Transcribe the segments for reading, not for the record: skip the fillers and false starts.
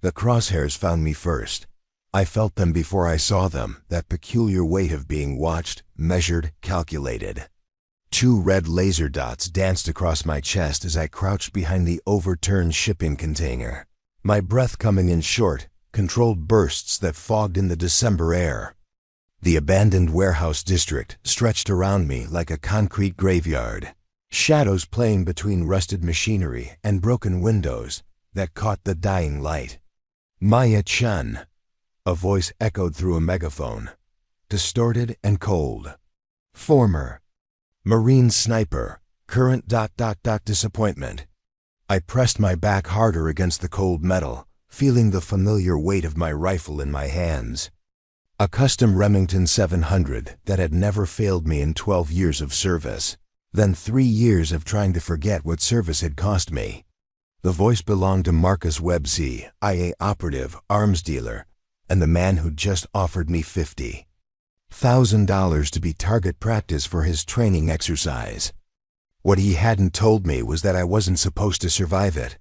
The crosshairs found me first. I felt them before I saw them, that peculiar weight of being watched, measured, calculated. 2 red laser dots danced across my chest as I crouched behind the overturned shipping container. My breath coming in short, controlled bursts that fogged in the December air. The abandoned warehouse district stretched around me like a concrete graveyard. Shadows playing between rusted machinery and broken windows that caught the dying light. Maya-chan, a voice echoed through a megaphone, distorted and cold. Former Marine sniper, current ... disappointment. I pressed my back harder against the cold metal, feeling the familiar weight of my rifle in my hands. A custom Remington 700 that had never failed me in 12 years of service. Then 3 years of trying to forget what service had cost me. The voice belonged to Marcus Webb, CIA operative, arms dealer, and the man who'd just offered me $50,000 to be target practice for his training exercise. What he hadn't told me was that I wasn't supposed to survive it.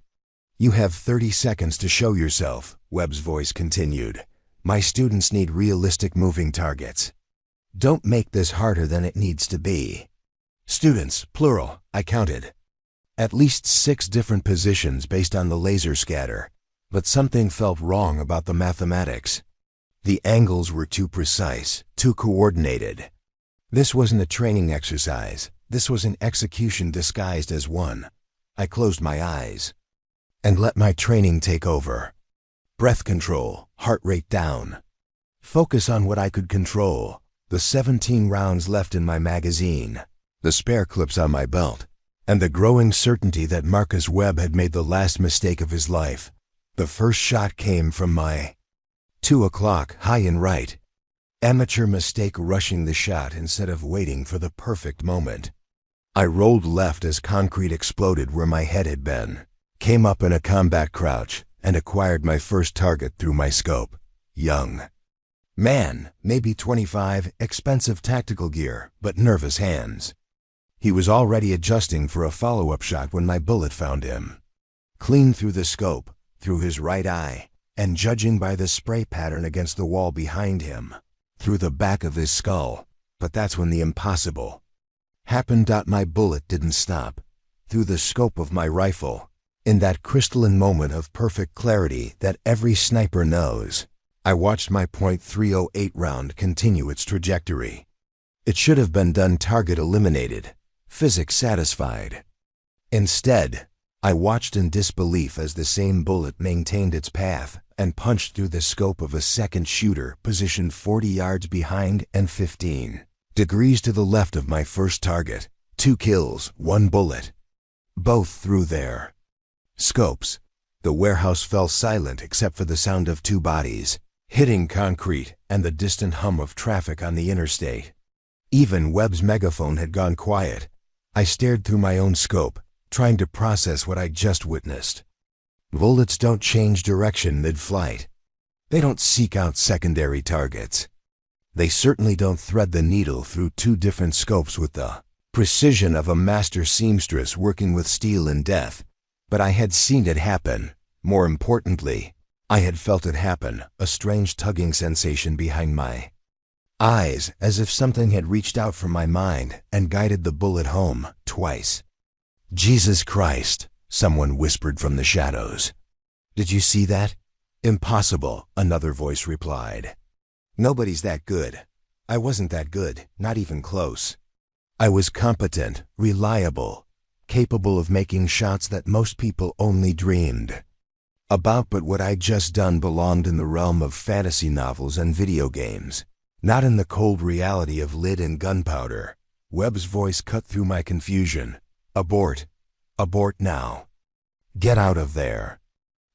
"You have 30 seconds to show yourself," Webb's voice continued. "My students need realistic moving targets. Don't make this harder than it needs to be." Students, plural, I counted. At least 6 different positions based on the laser scatter, but something felt wrong about the mathematics. The angles were too precise, too coordinated. This wasn't a training exercise. This was an execution disguised as one. I closed my eyes and let my training take over. Breath control, heart rate down. Focus on what I could control. The 17 rounds left in my magazine, the spare clips on my belt, and the growing certainty that Marcus Webb had made the last mistake of his life. The first shot came from my 2 o'clock, high and right. Amateur mistake, rushing the shot instead of waiting for the perfect moment. I rolled left as concrete exploded where my head had been, came up in a combat crouch, and acquired my first target through my scope. Young man, maybe 25, expensive tactical gear, but nervous hands. He was already adjusting for a follow-up shot when my bullet found him. Clean through the scope, through his right eye, and judging by the spray pattern against the wall behind him, through the back of his skull. But that's when the impossible happened. My bullet didn't stop. Through the scope of my rifle, in that crystalline moment of perfect clarity that every sniper knows, I watched my .308 round continue its trajectory. It should have been done, target eliminated, physics satisfied. Instead, I watched in disbelief as the same bullet maintained its path and punched through the scope of a second shooter positioned 40 yards behind and 15 degrees to the left of my first target. 2 kills, 1 bullet. Both through their scopes. The warehouse fell silent except for the sound of 2 bodies hitting concrete and the distant hum of traffic on the interstate. Even Webb's megaphone had gone quiet. I stared through my own scope, trying to process what I'd just witnessed. Bullets don't change direction mid-flight. They don't seek out secondary targets. They certainly don't thread the needle through 2 different scopes with the precision of a master seamstress working with steel and death. But I had seen it happen. More importantly, I had felt it happen, a strange tugging sensation behind my eyes, as if something had reached out from my mind and guided the bullet home, twice. "Jesus Christ," someone whispered from the shadows. "Did you see that?" "Impossible," another voice replied. "Nobody's that good." I wasn't that good, not even close. I was competent, reliable, capable of making shots that most people only dreamed about, but what I'd just done belonged in the realm of fantasy novels and video games, not in the cold reality of lead and gunpowder. Webb's voice cut through my confusion. "Abort. Abort now. Get out of there."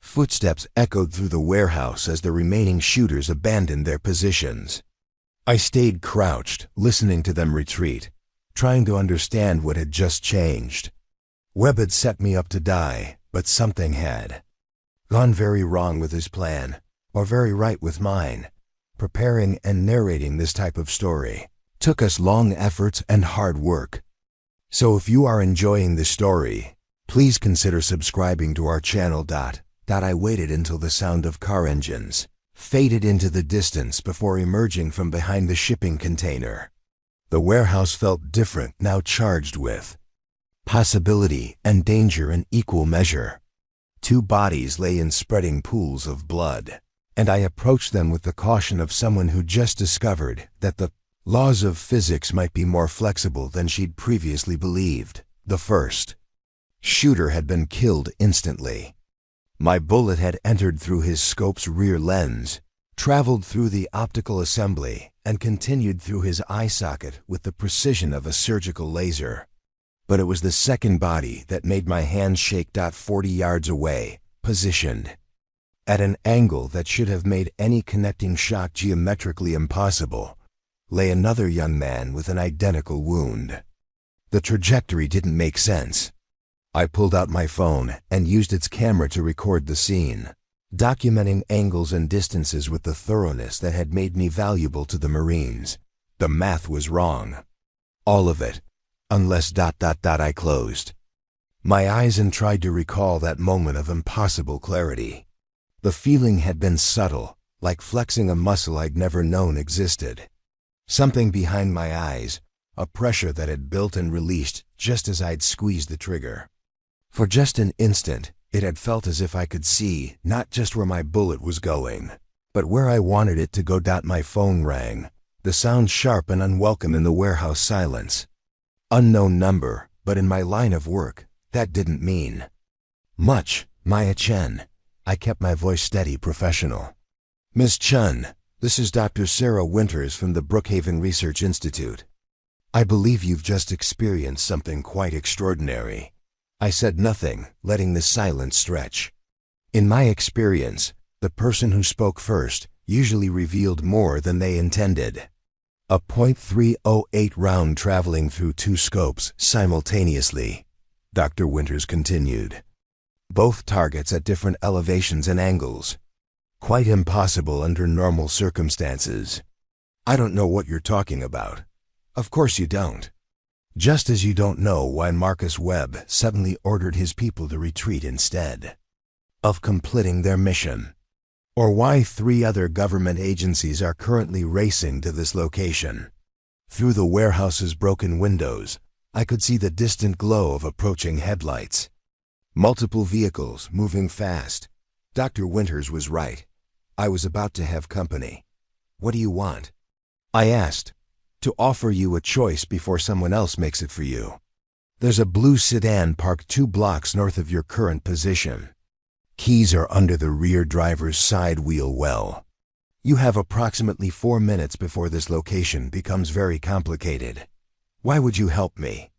Footsteps echoed through the warehouse as the remaining shooters abandoned their positions. I stayed crouched, listening to them retreat, trying to understand what had just changed. Webb had set me up to die, but something had gone very wrong with his plan, or very right with mine. Preparing and narrating this type of story took us long efforts and hard work. So if you are enjoying this story, please consider subscribing to our channel. I waited until the sound of car engines faded into the distance before emerging from behind the shipping container. The warehouse felt different, now charged with possibility and danger in equal measure. 2 bodies lay in spreading pools of blood, and I approached them with the caution of someone who just discovered that the laws of physics might be more flexible than she'd previously believed. The first shooter had been killed instantly. My bullet had entered through his scope's rear lens, traveled through the optical assembly, and continued through his eye socket with the precision of a surgical laser. But it was the second body that made my hands shake. 40 yards away, positioned at an angle that should have made any connecting shot geometrically impossible, lay another young man with an identical wound. The trajectory didn't make sense. I pulled out my phone and used its camera to record the scene, documenting angles and distances with the thoroughness that had made me valuable to the Marines. The math was wrong. All of it. Unless ... I closed my eyes and tried to recall that moment of impossible clarity. The feeling had been subtle, like flexing a muscle I'd never known existed. Something behind my eyes, a pressure that had built and released just as I'd squeezed the trigger. For just an instant, it had felt as if I could see not just where my bullet was going, but where I wanted it to go. My phone rang, the sound sharp and unwelcome in the warehouse silence. Unknown number, but in my line of work, that didn't mean much. Maya Chen. I kept my voice steady, professional. Miss Chen, this is Dr. Sarah Winters from the Brookhaven Research Institute. I believe you've just experienced something quite extraordinary. I said nothing, letting the silence stretch. In my experience, the person who spoke first usually revealed more than they intended. A .308 round traveling through 2 scopes simultaneously, Dr. Winters continued. Both targets at different elevations and angles. Quite impossible under normal circumstances. I don't know what you're talking about. Of course you don't. Just as you don't know why Marcus Webb suddenly ordered his people to retreat instead of completing their mission, or why 3 other government agencies are currently racing to this location. Through the warehouse's broken windows, I could see the distant glow of approaching headlights. Multiple vehicles moving fast. Dr. Winters was right. I was about to have company. What do you want? I asked. To offer you a choice before someone else makes it for you. There's a blue sedan parked 2 blocks north of your current position. Keys are under the rear driver's side wheel well. You have approximately 4 minutes before this location becomes very complicated. Why would you help me?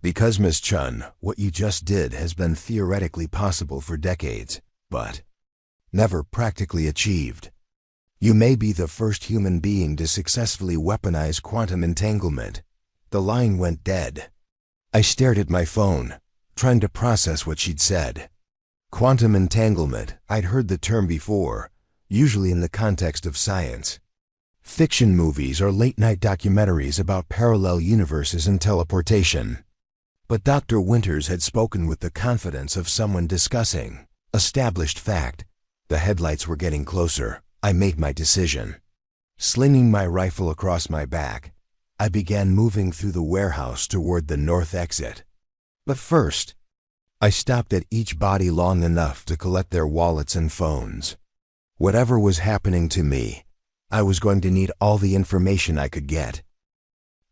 Because, Miss Chun, what you just did has been theoretically possible for decades, but never practically achieved. You may be the first human being to successfully weaponize quantum entanglement. The line went dead. I stared at my phone, trying to process what she'd said. Quantum entanglement, I'd heard the term before, usually in the context of science. Fiction movies or late-night documentaries about parallel universes and teleportation. But Dr. Winters had spoken with the confidence of someone discussing established fact. The headlights were getting closer. I made my decision. Slinging my rifle across my back, I began moving through the warehouse toward the north exit. But first, I stopped at each body long enough to collect their wallets and phones. Whatever was happening to me, I was going to need all the information I could get.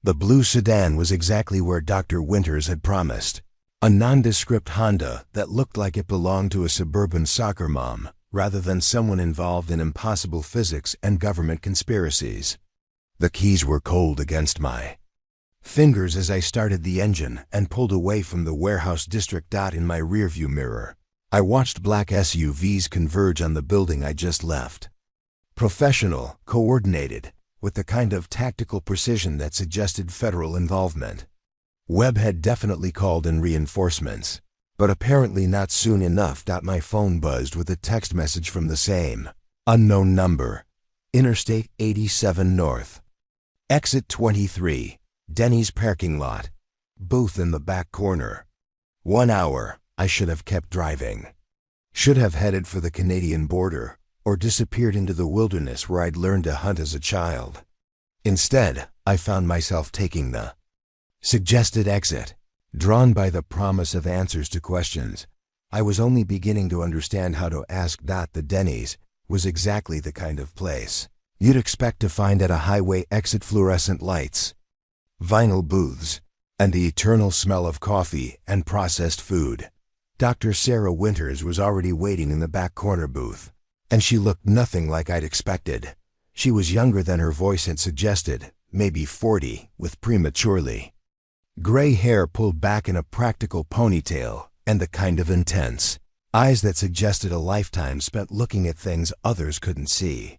The blue sedan was exactly where Dr. Winters had promised. A nondescript Honda that looked like it belonged to a suburban soccer mom, rather than someone involved in impossible physics and government conspiracies. The keys were cold against my fingers as I started the engine and pulled away from the warehouse district. In my rearview mirror, I watched black SUVs converge on the building I just left. Professional, coordinated, with the kind of tactical precision that suggested federal involvement. Webb had definitely called in reinforcements, but apparently not soon enough. My phone buzzed with a text message from the same unknown number. Interstate 87 North. Exit 23, Denny's parking lot. Booth in the back corner. 1 hour, I should have kept driving. Should have headed for the Canadian border, or disappeared into the wilderness where I'd learned to hunt as a child. Instead, I found myself taking the suggested exit. Drawn by the promise of answers to questions, I was only beginning to understand how to ask. The Denny's was exactly the kind of place you'd expect to find at a highway exit: fluorescent lights, vinyl booths, and the eternal smell of coffee and processed food. Dr. Sarah Winters was already waiting in the back corner booth, and she looked nothing like I'd expected. She was younger than her voice had suggested, maybe 40, with prematurely gray hair pulled back in a practical ponytail, and the kind of intense eyes that suggested a lifetime spent looking at things others couldn't see.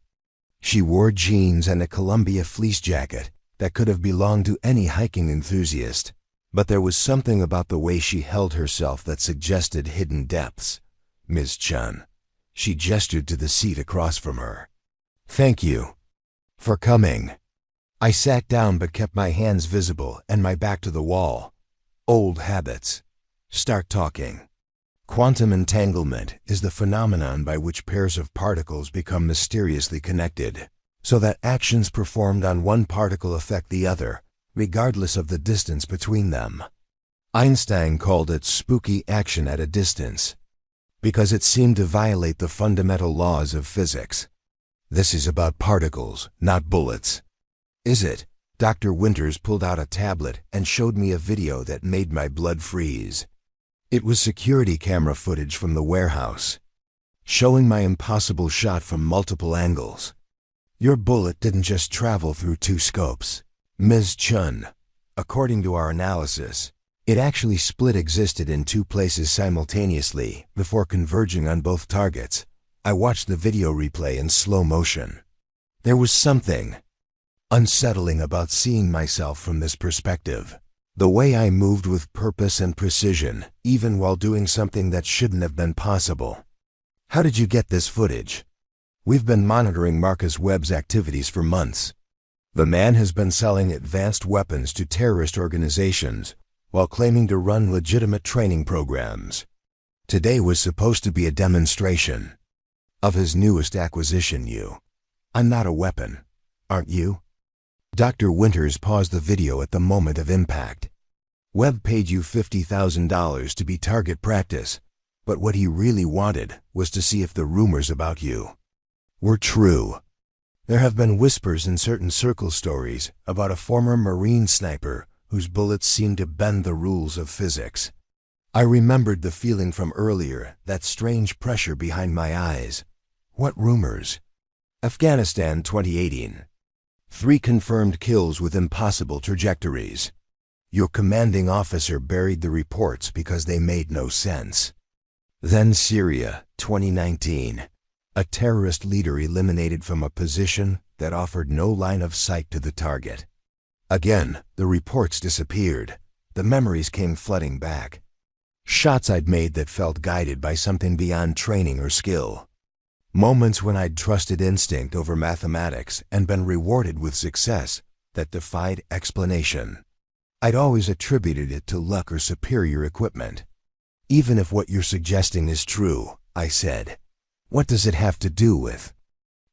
She wore jeans and a Columbia fleece jacket that could have belonged to any hiking enthusiast, but there was something about the way she held herself that suggested hidden depths. "Ms. Chun." She gestured to the seat across from her. "Thank you for coming." I sat down but kept my hands visible and my back to the wall. Old habits. Start talking. Quantum entanglement is the phenomenon by which pairs of particles become mysteriously connected, so that actions performed on one particle affect the other, regardless of the distance between them. Einstein called it spooky action at a distance, because it seemed to violate the fundamental laws of physics. This is about particles, not bullets. Is it? Dr. Winters pulled out a tablet and showed me a video that made my blood freeze. It was security camera footage from the warehouse, showing my impossible shot from multiple angles. "Your bullet didn't just travel through 2 scopes, Ms. Chun. According to our analysis, it actually existed in 2 places simultaneously before converging on both targets." I watched the video replay in slow motion. There was something unsettling about seeing myself from this perspective. The way I moved with purpose and precision, even while doing something that shouldn't have been possible. "How did you get this footage?" "We've been monitoring Marcus Webb's activities for months. The man has been selling advanced weapons to terrorist organizations while claiming to run legitimate training programs. Today was supposed to be a demonstration of his newest acquisition. I'm not a weapon, aren't you?" Dr. Winters paused the video at the moment of impact. "Webb paid you $50,000 to be target practice, but what he really wanted was to see if the rumors about you were true. There have been whispers in certain circle stories about a former Marine sniper whose bullets seemed to bend the rules of physics." I remembered the feeling from earlier, that strange pressure behind my eyes. "What rumors?" "Afghanistan 2018. 3 confirmed kills with impossible trajectories. Your commanding officer buried the reports because they made no sense. Then Syria 2019. A terrorist leader eliminated from a position that offered no line of sight to the target. Again, the reports disappeared. The memories came flooding back. Shots I'd made that felt guided by something beyond training or skill. Moments when I'd trusted instinct over mathematics and been rewarded with success that defied explanation. I'd always attributed it to luck or superior equipment. "Even if what you're suggesting is true," I said, "what does it have to do with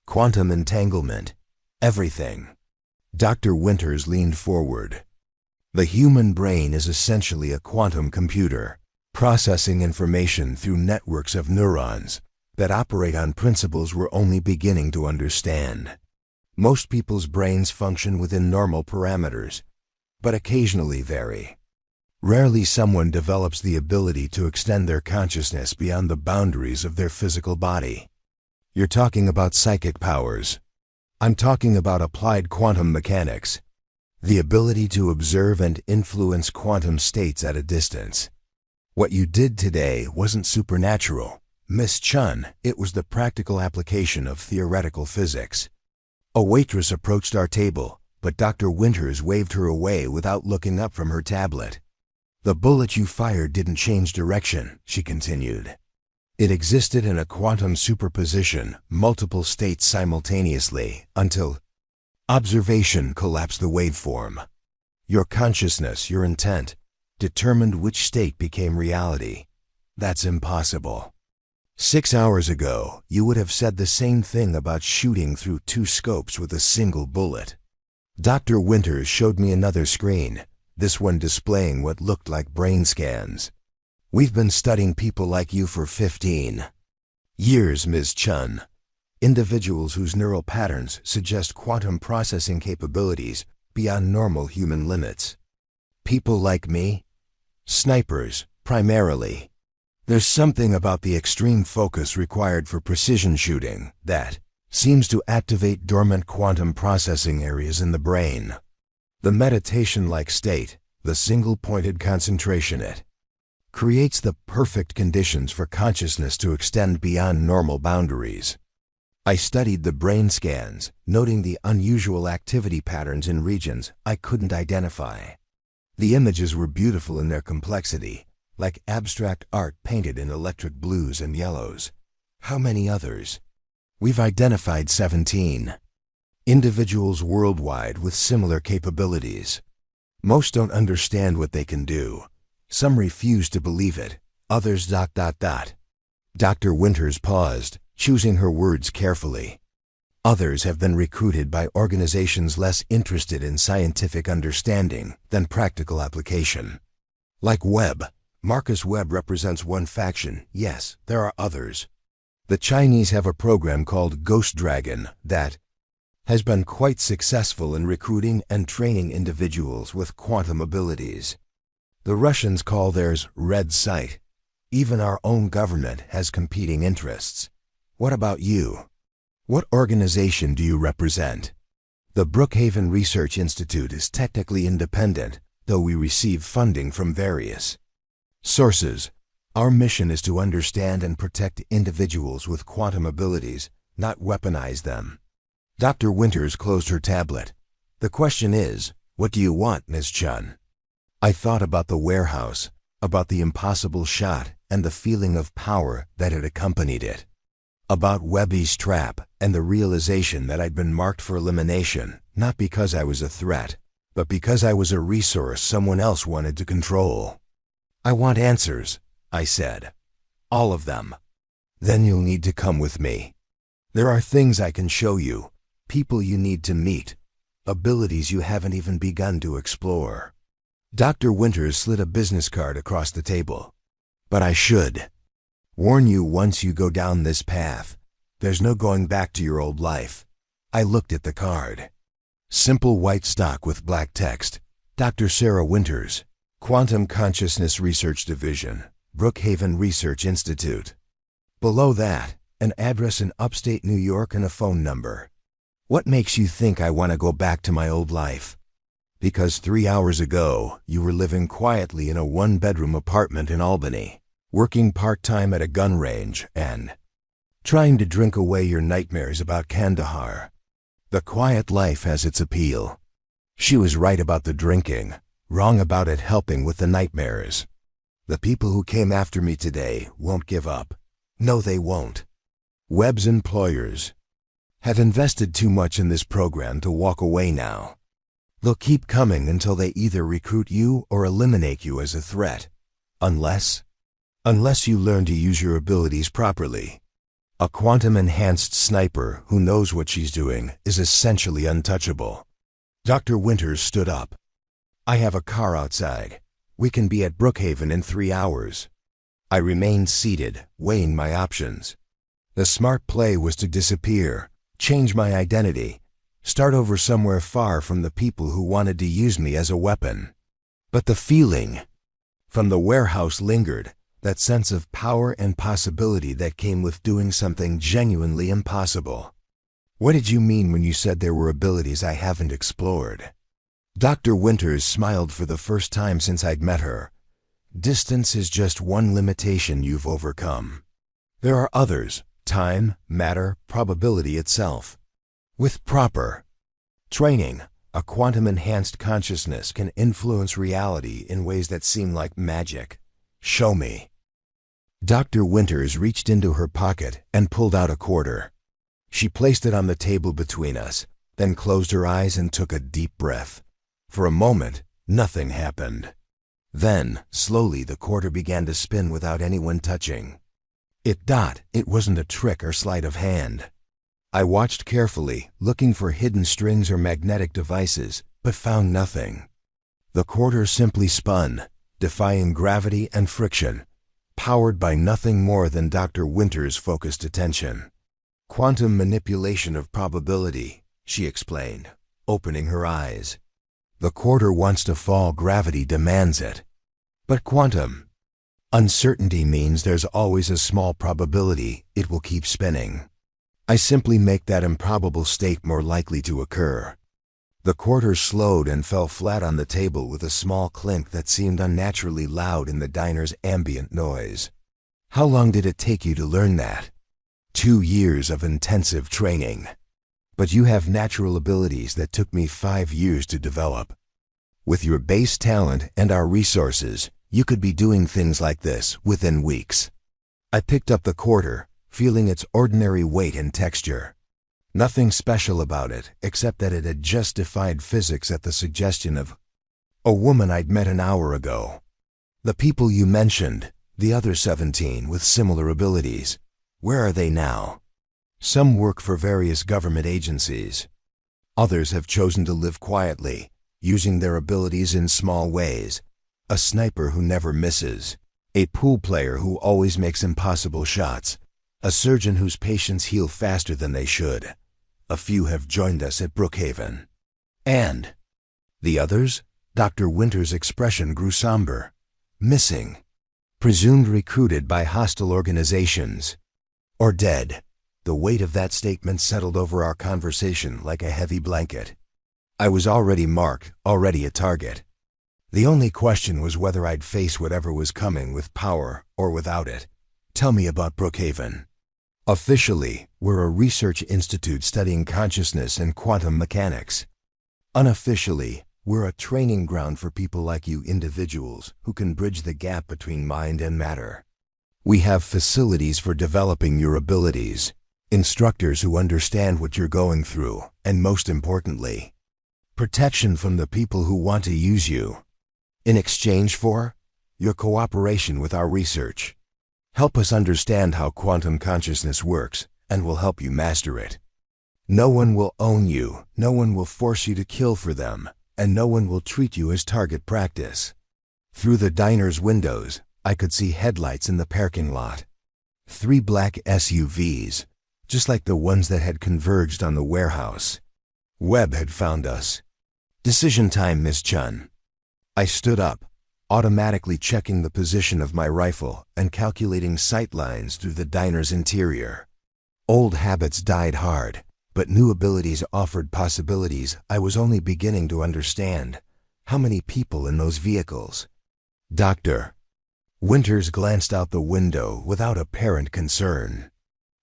quantum entanglement?" "Everything." Dr. Winters leaned forward. "The human brain is essentially a quantum computer, processing information through networks of neurons that operate on principles we're only beginning to understand. Most people's brains function within normal parameters, but occasionally vary. Rarely someone develops the ability to extend their consciousness beyond the boundaries of their physical body." "You're talking about psychic powers." "I'm talking about applied quantum mechanics, the ability to observe and influence quantum states at a distance. What you did today wasn't supernatural, Miss Chun, it was the practical application of theoretical physics." A waitress approached our table, but Dr. Winters waved her away without looking up from her tablet. "The bullet you fired didn't change direction," she continued. "It existed in a quantum superposition, multiple states simultaneously, until observation collapsed the waveform. Your consciousness, your intent, determined which state became reality. That's impossible." 6 hours ago, you would have said the same thing about shooting through 2 scopes with a single bullet. Dr. Winters showed me another screen, this one displaying what looked like brain scans. We've been studying people like you for 15 years, Ms. Chun. Individuals whose neural patterns suggest quantum processing capabilities beyond normal human limits. People like me? Snipers, primarily. There's something about the extreme focus required for precision shooting that seems to activate dormant quantum processing areas in the brain. The meditation-like state, the single-pointed concentration it creates the perfect conditions for consciousness to extend beyond normal boundaries. I studied the brain scans, noting the unusual activity patterns in regions I couldn't identify. The images were beautiful in their complexity, like abstract art painted in electric blues and yellows. How many others? We've identified 17 individuals worldwide with similar capabilities. Most don't understand what they can do. Some refuse to believe it. Others ... Dr. Winters paused, choosing her words carefully. Others have been recruited by organizations less interested in scientific understanding than practical application. Like Webb. Marcus Webb represents one faction. Yes, there are others. The Chinese have a program called Ghost Dragon that has been quite successful in recruiting and training individuals with quantum abilities. The Russians call theirs Red Sight. Even our own government has competing interests. What about you? What organization do you represent? The Brookhaven Research Institute is technically independent, though we receive funding from various sources. Our mission is to understand and protect individuals with quantum abilities, not weaponize them. Dr. Winters closed her tablet. The question is, what do you want, Ms. Chun? I thought about the warehouse, about the impossible shot and the feeling of power that had accompanied it. About Webby's trap and the realization that I'd been marked for elimination, not because I was a threat, but because I was a resource someone else wanted to control. I want answers, I said. All of them. Then you'll need to come with me. There are things I can show you, people you need to meet, abilities you haven't even begun to explore. Dr. Winters slid a business card across the table. But I should warn you, once you go down this path, there's no going back to your old life. I looked at the card. Simple white stock with black text. Dr. Sarah Winters, Quantum Consciousness Research Division, Brookhaven Research Institute. Below that, an address in upstate New York and a phone number. What makes you think I want to go back to my old life? Because 3 hours ago, you were living quietly in a 1-bedroom apartment in Albany, working part-time at a gun range and trying to drink away your nightmares about Kandahar. The quiet life has its appeal. She was right about the drinking, wrong about it helping with the nightmares. The people who came after me today won't give up. No, they won't. Webb's employers have invested too much in this program to walk away now. They'll keep coming until they either recruit you or eliminate you as a threat. Unless you learn to use your abilities properly. A quantum-enhanced sniper who knows what she's doing is essentially untouchable. Dr. Winters stood up. I have a car outside. We can be at Brookhaven in 3 hours. I remained seated, weighing my options. The smart play was to disappear, change my identity, start over somewhere far from the people who wanted to use me as a weapon. But the feeling from the warehouse lingered, that sense of power and possibility that came with doing something genuinely impossible. What did you mean when you said there were abilities I haven't explored? Dr. Winters smiled for the first time since I'd met her. Distance is just one limitation you've overcome. There are others: time, matter, probability itself. With proper training, a quantum-enhanced consciousness can influence reality in ways that seem like magic. Show me. Dr. Winters reached into her pocket and pulled out a quarter. She placed it on the table between us, then closed her eyes and took a deep breath. For a moment, nothing happened. Then, slowly, the quarter began to spin without anyone touching. It wasn't a trick or sleight of hand. I watched carefully, looking for hidden strings or magnetic devices, but found nothing. The quarter simply spun, defying gravity and friction, powered by nothing more than Dr. Winter's focused attention. Quantum manipulation of probability, she explained, opening her eyes. The quarter wants to fall, gravity demands it. But quantum uncertainty means there's always a small probability it will keep spinning. I simply make that improbable state more likely to occur. The quarter slowed and fell flat on the table with a small clink that seemed unnaturally loud in the diner's ambient noise. How long did it take you to learn that? 2 years of intensive training. But you have natural abilities that took me 5 years to develop. With your base talent and our resources, you could be doing things like this within weeks. I picked up the quarter, feeling its ordinary weight and texture. Nothing special about it, except that it had just defied physics at the suggestion of a woman I'd met an hour ago. The people you mentioned, the other 17 with similar abilities, where are they now? Some work for various government agencies. Others have chosen to live quietly, using their abilities in small ways. A sniper who never misses. A pool player who always makes impossible shots. A surgeon whose patients heal faster than they should. A few have joined us at Brookhaven. And the others? Dr. Winter's expression grew somber. Missing. Presumed recruited by hostile organizations. Or dead. The weight of that statement settled over our conversation like a heavy blanket. I was already marked, already a target. The only question was whether I'd face whatever was coming with power or without it. Tell me about Brookhaven. Officially, we're a research institute studying consciousness and quantum mechanics. Unofficially, we're a training ground for people like you individuals who can bridge the gap between mind and matter. We have facilities for developing your abilities, instructors who understand what you're going through, and most importantly, protection from the people who want to use you. In exchange for your cooperation with our research. Help us understand how quantum consciousness works, and we'll help you master it. No one will own you, no one will force you to kill for them, and no one will treat you as target practice. Through the diner's windows, I could see headlights in the parking lot. 3 black SUVs, just like the ones that had converged on the warehouse. Webb had found us. Decision time, Miss Chun. I stood up, automatically checking the position of my rifle and calculating sight lines through the diner's interior. Old habits died hard, but new abilities offered possibilities I was only beginning to understand. How many people in those vehicles? Dr. Winters glanced out the window without apparent concern.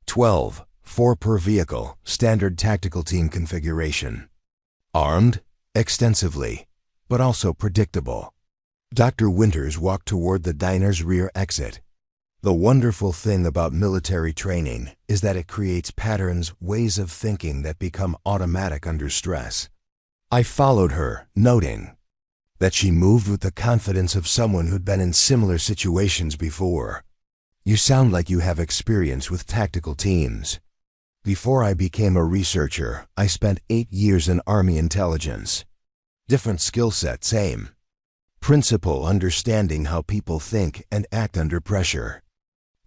12, 4 per vehicle, standard tactical team configuration. Armed? Extensively, but also predictable. Dr. Winters walked toward the diner's rear exit. The wonderful thing about military training is that it creates patterns, ways of thinking that become automatic under stress. I followed her, noting that she moved with the confidence of someone who'd been in similar situations before. You sound like you have experience with tactical teams. Before I became a researcher, I spent 8 years in Army intelligence. Different skill set, same. Principle, understanding how people think and act under pressure.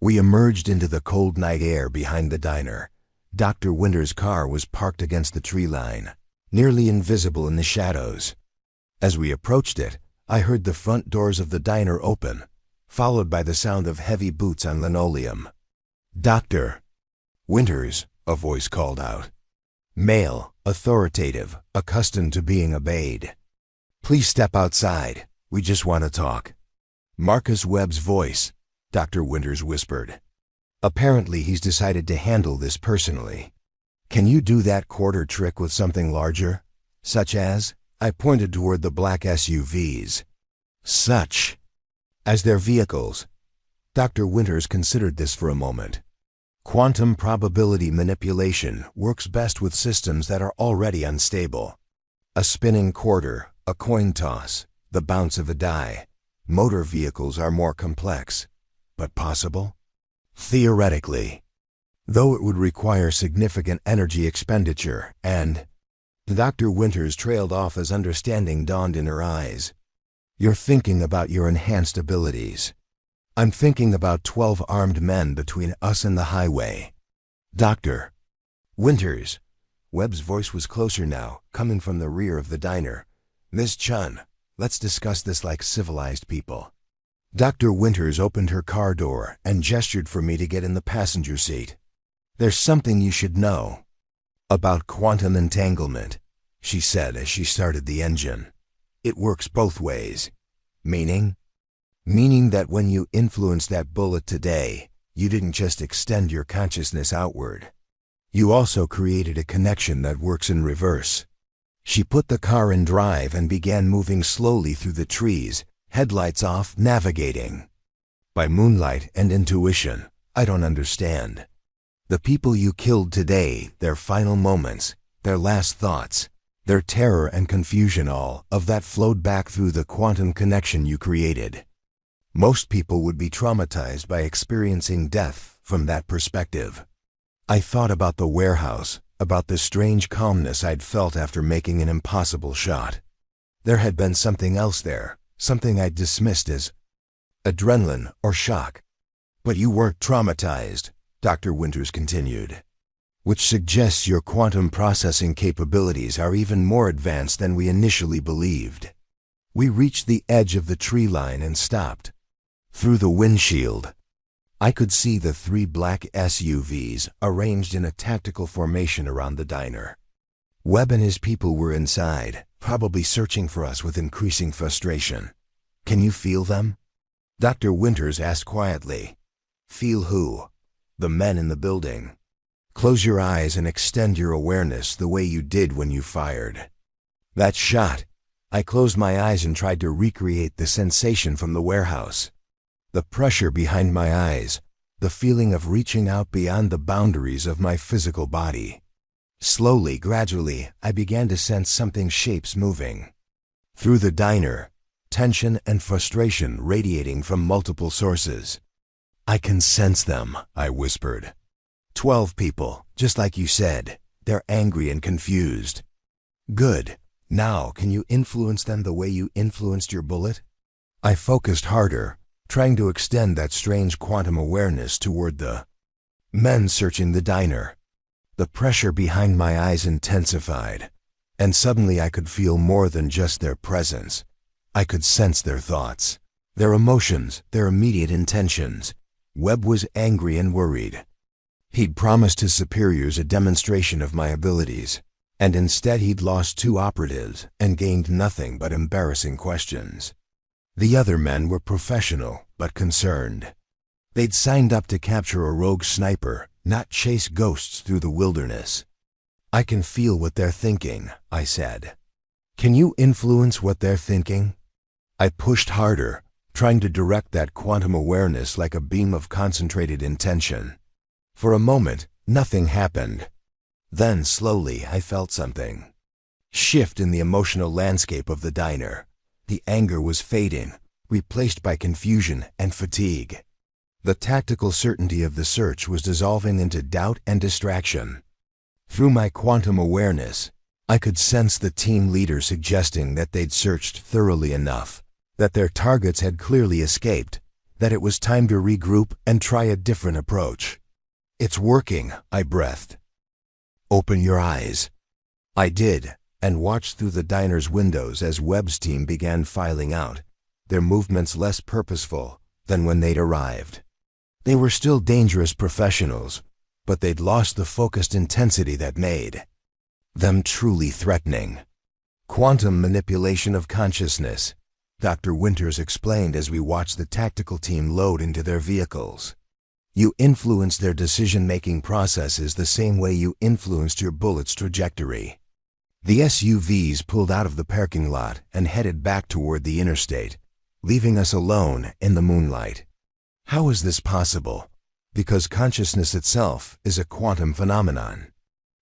We emerged into the cold night air behind the diner. Dr. Winter's car was parked against the tree line, nearly invisible in the shadows. As we approached it, I heard the front doors of the diner open, followed by the sound of heavy boots on linoleum. Dr. Winters, a voice called out. Male, authoritative, accustomed to being obeyed. Please step outside. We just want to talk. Marcus Webb's voice, Dr. Winters whispered. Apparently he's decided to handle this personally. Can you do that quarter trick with something larger? Such as? I pointed toward the black SUVs. Such as their vehicles. Dr. Winters considered this for a moment. Quantum probability manipulation works best with systems that are already unstable. A spinning quarter, a coin toss, the bounce of a die. Motor vehicles are more complex, but possible. Theoretically. Though it would require significant energy expenditure, and Dr. Winters trailed off as understanding dawned in her eyes. You're thinking about your enhanced abilities. I'm thinking about 12 armed men between us and the highway. Dr. Winters. Webb's voice was closer now, coming from the rear of the diner. Miss Chun, let's discuss this like civilized people. Dr. Winters opened her car door and gestured for me to get in the passenger seat. There's something you should know about quantum entanglement, she said as she started the engine. It works both ways. Meaning? Meaning that when you influenced that bullet today, you didn't just extend your consciousness outward. You also created a connection that works in reverse. She put the car in drive and began moving slowly through the trees, headlights off, navigating. By moonlight and intuition, I don't understand. The people you killed today, their final moments, their last thoughts, their terror and confusion, all of that flowed back through the quantum connection you created. Most people would be traumatized by experiencing death from that perspective. I thought about the warehouse, about the strange calmness I'd felt after making an impossible shot. There had been something else there, something I'd dismissed as adrenaline or shock. But you weren't traumatized, Dr. Winters continued, which suggests your quantum processing capabilities are even more advanced than we initially believed. We reached the edge of the tree line and stopped. Through the windshield, I could see the 3 black SUVs arranged in a tactical formation around the diner. Webb and his people were inside, probably searching for us with increasing frustration. Can you feel them? Dr. Winters asked quietly. Feel who? The men in the building. Close your eyes and extend your awareness the way you did when you fired. That shot. I closed my eyes and tried to recreate the sensation from the warehouse. The pressure behind my eyes, the feeling of reaching out beyond the boundaries of my physical body. Slowly, gradually, I began to sense something shapes moving. Through the diner, tension and frustration radiating from multiple sources. I can sense them, I whispered. 12 people, just like you said. They're angry and confused. Good. Now, can you influence them the way you influenced your bullet? I focused harder, trying to extend that strange quantum awareness toward the men searching the diner. The pressure behind my eyes intensified, and suddenly I could feel more than just their presence. I could sense their thoughts, their emotions, their immediate intentions. Webb was angry and worried. He'd promised his superiors a demonstration of my abilities, and instead he'd lost 2 operatives and gained nothing but embarrassing questions. The other men were professional, but concerned. They'd signed up to capture a rogue sniper, not chase ghosts through the wilderness. I can feel what they're thinking, I said. Can you influence what they're thinking? I pushed harder, trying to direct that quantum awareness like a beam of concentrated intention. For a moment, nothing happened. Then, slowly, I felt something shift in the emotional landscape of the diner. The anger was fading, replaced by confusion and fatigue. The tactical certainty of the search was dissolving into doubt and distraction. Through my quantum awareness, I could sense the team leader suggesting that they'd searched thoroughly enough, that their targets had clearly escaped, that it was time to regroup and try a different approach. It's working, I breathed. Open your eyes. I did, and watched through the diner's windows as Webb's team began filing out, their movements less purposeful than when they'd arrived. They were still dangerous professionals, but they'd lost the focused intensity that made them truly threatening. Quantum manipulation of consciousness, Dr. Winters explained as we watched the tactical team load into their vehicles. You influenced their decision-making processes the same way you influenced your bullet's trajectory. The SUVs pulled out of the parking lot and headed back toward the interstate, leaving us alone in the moonlight. How is this possible? Because consciousness itself is a quantum phenomenon.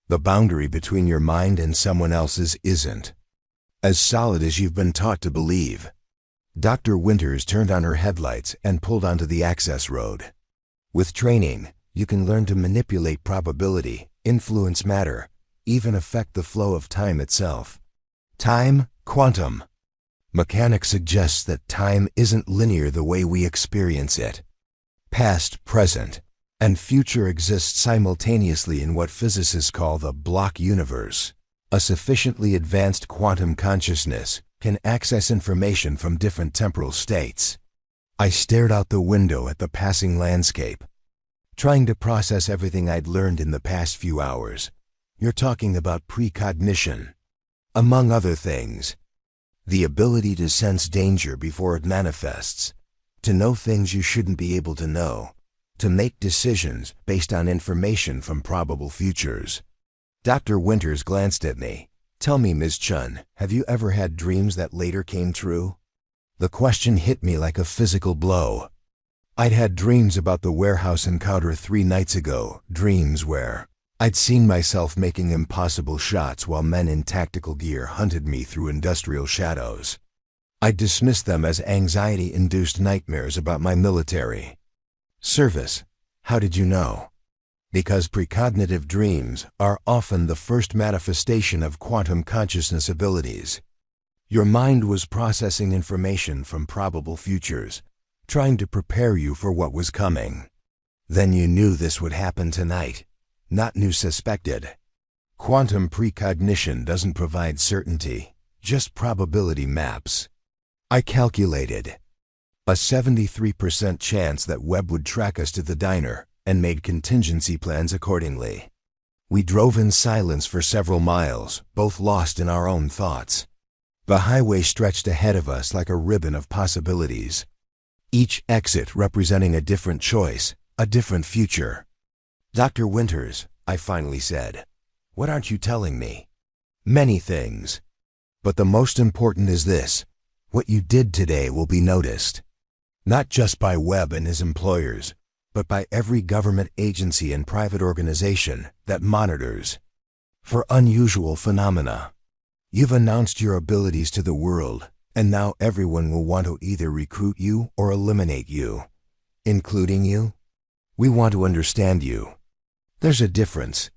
The boundary between your mind and someone else's isn't as solid as you've been taught to believe. Dr. Winters turned on her headlights and pulled onto the access road. With training, you can learn to manipulate probability, influence matter, even affect the flow of time itself. Time, quantum. Mechanics suggests that time isn't linear the way we experience it. Past, present, and future exist simultaneously in what physicists call the block universe. A sufficiently advanced quantum consciousness can access information from different temporal states. I stared out the window at the passing landscape, trying to process everything I'd learned in the past few hours. You're talking about precognition. Among other things, the ability to sense danger before it manifests, to know things you shouldn't be able to know, to make decisions based on information from probable futures. Dr. Winters glanced at me. Tell me, Ms. Chun, have you ever had dreams that later came true? The question hit me like a physical blow. I'd had dreams about the warehouse encounter 3 nights ago, dreams where I'd seen myself making impossible shots while men in tactical gear hunted me through industrial shadows. I dismissed them as anxiety-induced nightmares about my military service. How did you know? Because precognitive dreams are often the first manifestation of quantum consciousness abilities. Your mind was processing information from probable futures, trying to prepare you for what was coming. Then you knew this would happen tonight. Not knew suspected. Quantum precognition doesn't provide certainty, just probability maps. I calculated a 73% chance that Webb would track us to the diner and made contingency plans accordingly. We drove in silence for several miles, both lost in our own thoughts. The highway stretched ahead of us like a ribbon of possibilities, each exit representing a different choice, a different future. Dr. Winters, I finally said, what aren't you telling me? Many things. But the most important is this: what you did today will be noticed. Not just by Webb and his employers, but by every government agency and private organization that monitors for unusual phenomena. You've announced your abilities to the world, and now everyone will want to either recruit you or eliminate you, including you. We want to understand you. There's a difference.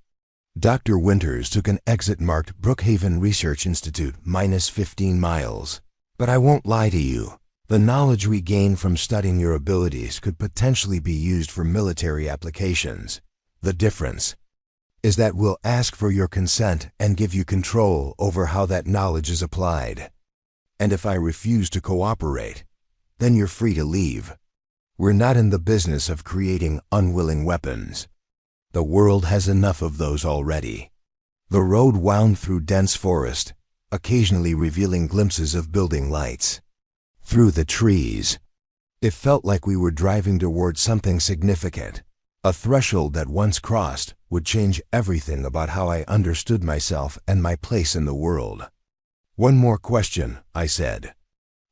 Dr. Winters took an exit marked Brookhaven Research Institute -15 miles. But I won't lie to you. The knowledge we gain from studying your abilities could potentially be used for military applications. The difference is that we'll ask for your consent and give you control over how that knowledge is applied. And if I refuse to cooperate, then you're free to leave. We're not in the business of creating unwilling weapons. The world has enough of those already. The road wound through dense forest, occasionally revealing glimpses of building lights. Through the trees, it felt like we were driving towards something significant, a threshold that once crossed would change everything about how I understood myself and my place in the world. One more question, I said.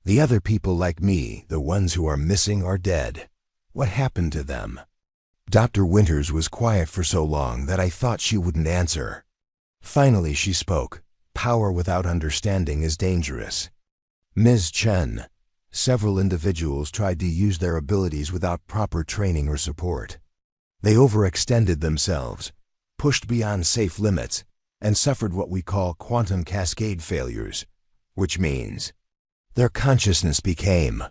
The other people like me, the ones who are missing or dead, what happened to them? Dr. Winters was quiet for so long that I thought she wouldn't answer. Finally she spoke. Power without understanding is dangerous. Ms. Chen, several individuals tried to use their abilities without proper training or support. They overextended themselves, pushed beyond safe limits, and suffered what we call quantum cascade failures, which means their consciousness became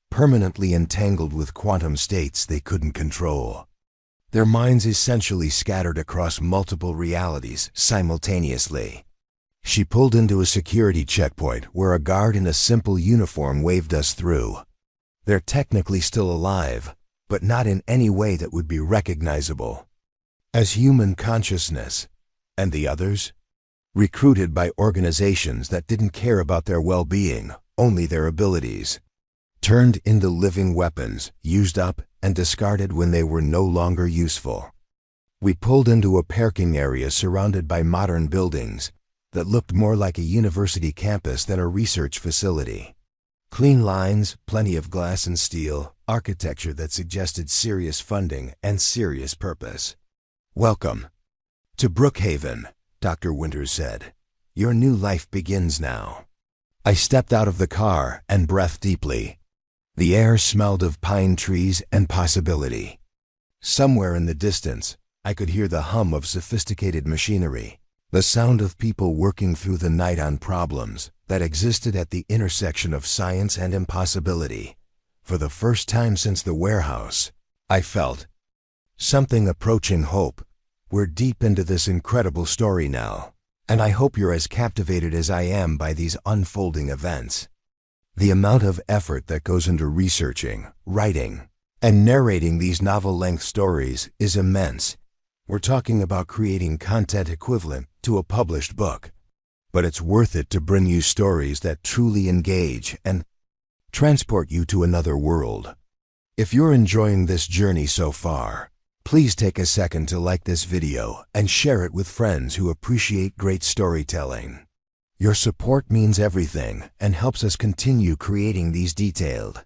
permanently entangled with quantum states they couldn't control. Their minds essentially scattered across multiple realities simultaneously. She pulled into a security checkpoint where a guard in a simple uniform waved us through. They're technically still alive, but not in any way that would be recognizable as human consciousness. And the others? Recruited by organizations that didn't care about their well-being, only their abilities. Turned into living weapons, used up and discarded when they were no longer useful. We pulled into a parking area surrounded by modern buildings that looked more like a university campus than a research facility. Clean lines, plenty of glass and steel, architecture that suggested serious funding and serious purpose. Welcome to Brookhaven, Dr. Winters said. Your new life begins now. I stepped out of the car and breathed deeply. The air smelled of pine trees and possibility. Somewhere in the distance, I could hear the hum of sophisticated machinery, the sound of people working through the night on problems that existed at the intersection of science and impossibility. For the first time since the warehouse, I felt something approaching hope. We're deep into this incredible story now, and I hope you're as captivated as I am by these unfolding events. The amount of effort that goes into researching, writing, and narrating these novel-length stories is immense. We're talking about creating content equivalent to a published book. But it's worth it to bring you stories that truly engage and transport you to another world. If you're enjoying this journey so far, please take a second to like this video and share it with friends who appreciate great storytelling. Your support means everything and helps us continue creating these detailed,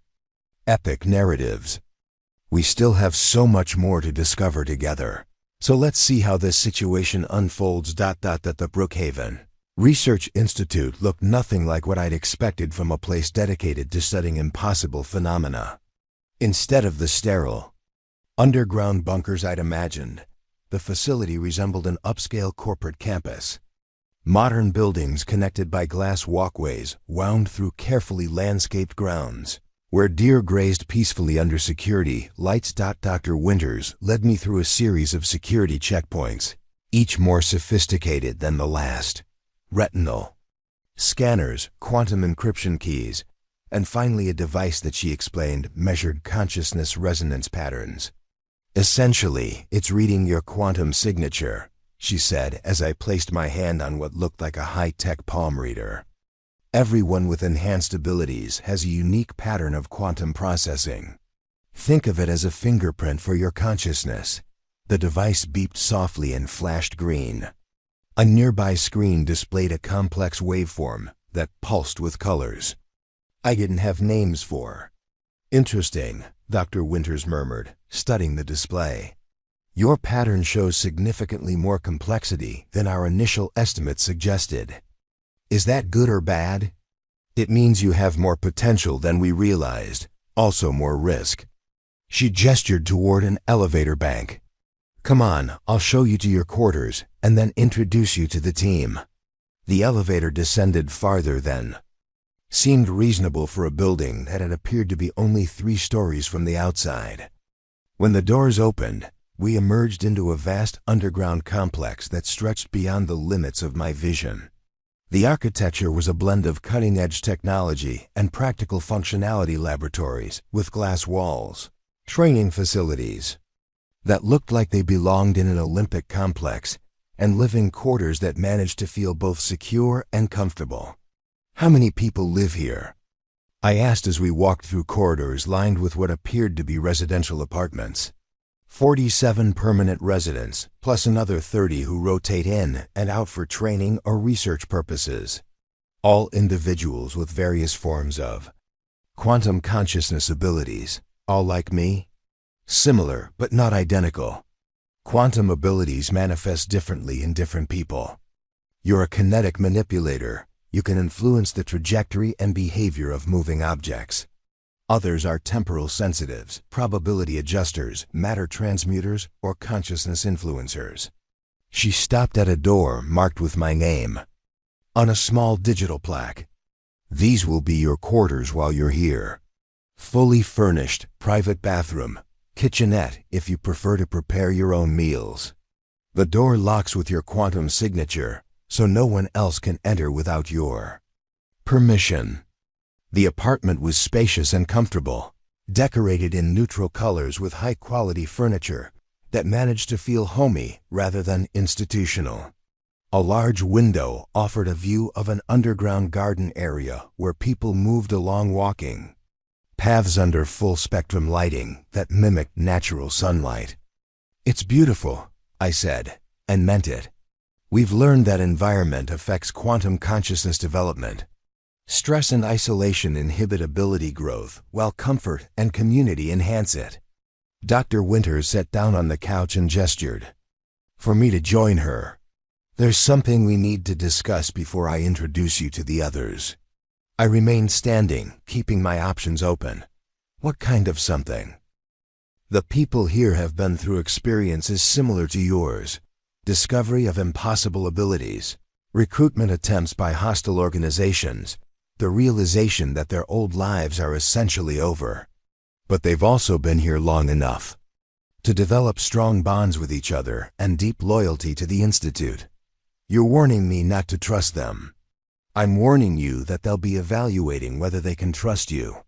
epic narratives. We still have so much more to discover together. So let's see how this situation unfolds. At the Brookhaven Research Institute looked nothing like what I'd expected from a place dedicated to studying impossible phenomena. Instead of the sterile, underground bunkers I'd imagined, the facility resembled an upscale corporate campus. Modern buildings connected by glass walkways wound through carefully landscaped grounds, where deer grazed peacefully under security lights. Dr. Winters led me through a series of security checkpoints, each more sophisticated than the last. Retinal scanners, quantum encryption keys, and finally a device that she explained measured consciousness resonance patterns. Essentially, it's reading your quantum signature, she said as I placed my hand on what looked like a high-tech palm reader. Everyone with enhanced abilities has a unique pattern of quantum processing. Think of it as a fingerprint for your consciousness. The device beeped softly and flashed green. A nearby screen displayed a complex waveform that pulsed with colors I didn't have names for. Interesting, Dr. Winters murmured, studying the display. Your pattern shows significantly more complexity than our initial estimates suggested. Is that good or bad? It means you have more potential than we realized, also more risk. She gestured toward an elevator bank. Come on, I'll show you to your quarters and then introduce you to the team. The elevator descended farther than seemed reasonable for a building that had appeared to be only 3 stories from the outside. When the doors opened, we emerged into a vast underground complex that stretched beyond the limits of my vision. The architecture was a blend of cutting-edge technology and practical functionality laboratories with glass walls, training facilities that looked like they belonged in an Olympic complex, and living quarters that managed to feel both secure and comfortable. How many people live here? I asked as we walked through corridors lined with what appeared to be residential apartments. 47 permanent residents, plus another 30 who rotate in and out for training or research purposes. All individuals with various forms of quantum consciousness abilities, all like me? Similar, but not identical. Quantum abilities manifest differently in different people. You're a kinetic manipulator. You can influence the trajectory and behavior of moving objects. Others are temporal sensitives, probability adjusters, matter transmuters, or consciousness influencers. She stopped at a door marked with my name on a small digital plaque. These will be your quarters while you're here. Fully furnished, private bathroom, kitchenette if you prefer to prepare your own meals. The door locks with your quantum signature, so no one else can enter without your permission. The apartment was spacious and comfortable, decorated in neutral colors with high-quality furniture that managed to feel homey rather than institutional. A large window offered a view of an underground garden area where people moved along walking paths under full-spectrum lighting that mimicked natural sunlight. It's beautiful, I said, and meant it. We've learned that environment affects quantum consciousness development. Stress and isolation inhibit ability growth, while comfort and community enhance it. Dr. Winters sat down on the couch and gestured for me to join her. There's something we need to discuss before I introduce you to the others. I remained standing, keeping my options open. What kind of something? The people here have been through experiences similar to yours. Discovery of impossible abilities, recruitment attempts by hostile organizations, the realization that their old lives are essentially over. But they've also been here long enough to develop strong bonds with each other and deep loyalty to the Institute. You're warning me not to trust them. I'm warning you that they'll be evaluating whether they can trust you.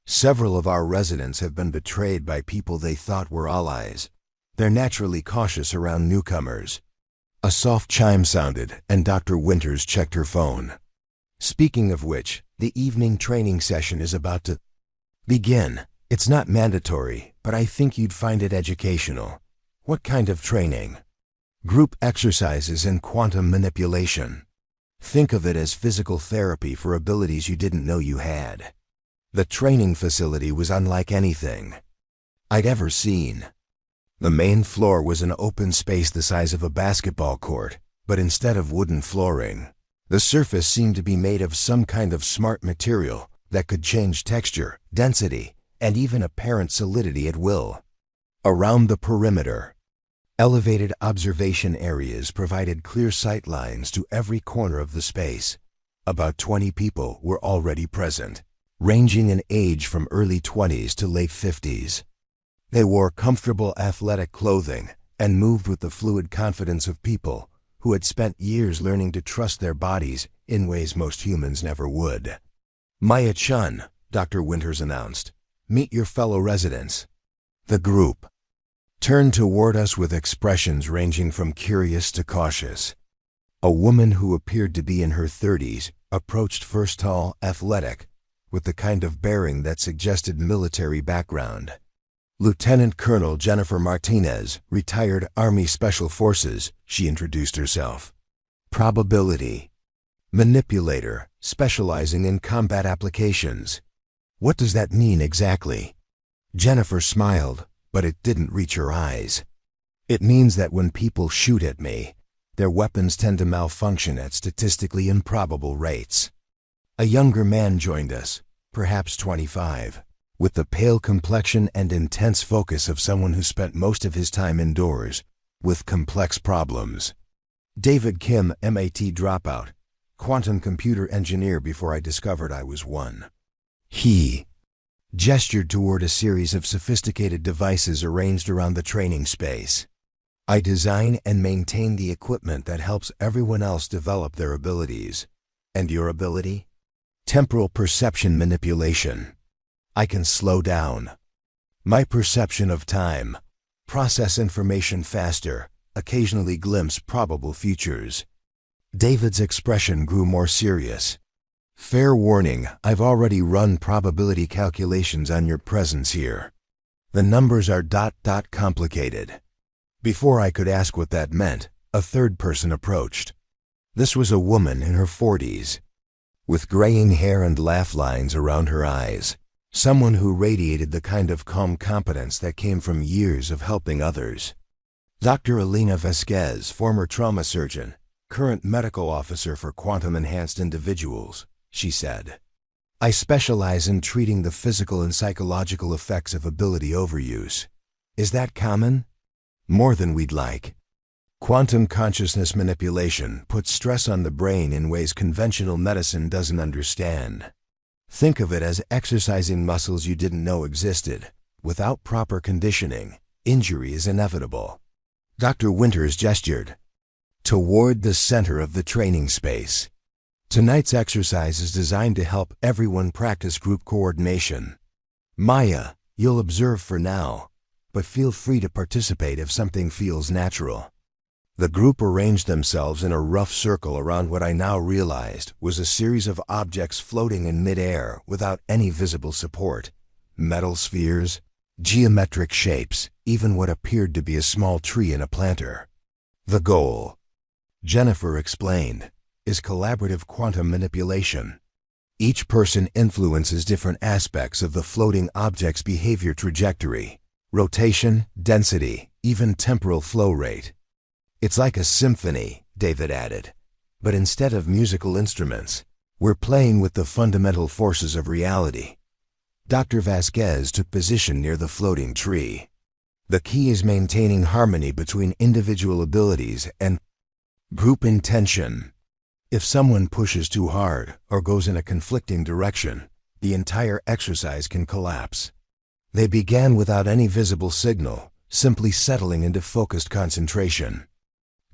Several of our residents have been betrayed by people they thought were allies. They're naturally cautious around newcomers. A soft chime sounded, and Dr. Winters checked her phone. Speaking of which, the evening training session is about to begin. It's not mandatory, but I think you'd find it educational. What kind of training? Group exercises in quantum manipulation. Think of it as physical therapy for abilities you didn't know you had. The training facility was unlike anything I'd ever seen. The main floor was an open space the size of a basketball court, but instead of wooden flooring, the surface seemed to be made of some kind of smart material that could change texture, density, and even apparent solidity at will. Around the perimeter, elevated observation areas provided clear sight lines to every corner of the space. About 20 people were already present, ranging in age from early 20s to late 50s. They wore comfortable athletic clothing and moved with the fluid confidence of people who had spent years learning to trust their bodies in ways most humans never would. Maya Chun, Dr. Winters announced, meet your fellow residents. The group turned toward us with expressions ranging from curious to cautious. A woman who appeared to be in her 30s approached first, tall, athletic, with the kind of bearing that suggested military background. Lieutenant Colonel Jennifer Martinez, retired Army Special Forces, she introduced herself. Probability manipulator, specializing in combat applications. What does that mean exactly? Jennifer smiled, but it didn't reach her eyes. It means that when people shoot at me, their weapons tend to malfunction at statistically improbable rates. A younger man joined us, perhaps 25, with the pale complexion and intense focus of someone who spent most of his time indoors, with complex problems. David Kim, MIT dropout, quantum computer engineer before I discovered I was one. He gestured toward a series of sophisticated devices arranged around the training space. I design and maintain the equipment that helps everyone else develop their abilities. And your ability? Temporal perception manipulation. I can slow down my perception of time, process information faster, occasionally glimpse probable futures. David's expression grew more serious. Fair warning, I've already run probability calculations on your presence here. The numbers are ... complicated. Before I could ask what that meant, a third person approached. This was a woman in her 40s, with graying hair and laugh lines around her eyes. Someone who radiated the kind of calm competence that came from years of helping others. Dr. Elena Vasquez, former trauma surgeon, current medical officer for quantum-enhanced individuals, she said. I specialize in treating the physical and psychological effects of ability overuse. Is that common? More than we'd like. Quantum consciousness manipulation puts stress on the brain in ways conventional medicine doesn't understand. Think of it as exercising muscles you didn't know existed. Without proper conditioning, injury is inevitable. Dr. Winters gestured toward the center of the training space. Tonight's exercise is designed to help everyone practice group coordination. Maya, you'll observe for now, but feel free to participate if something feels natural. The group arranged themselves in a rough circle around what I now realized was a series of objects floating in midair without any visible support. Metal spheres, geometric shapes, even what appeared to be a small tree in a planter. The goal, Jennifer explained, is collaborative quantum manipulation. Each person influences different aspects of the floating object's behavior trajectory, rotation, density, even temporal flow rate. It's like a symphony, David added, but instead of musical instruments, we're playing with the fundamental forces of reality. Dr. Vasquez took position near the floating tree. The key is maintaining harmony between individual abilities and group intention. If someone pushes too hard or goes in a conflicting direction, the entire exercise can collapse. They began without any visible signal, simply settling into focused concentration.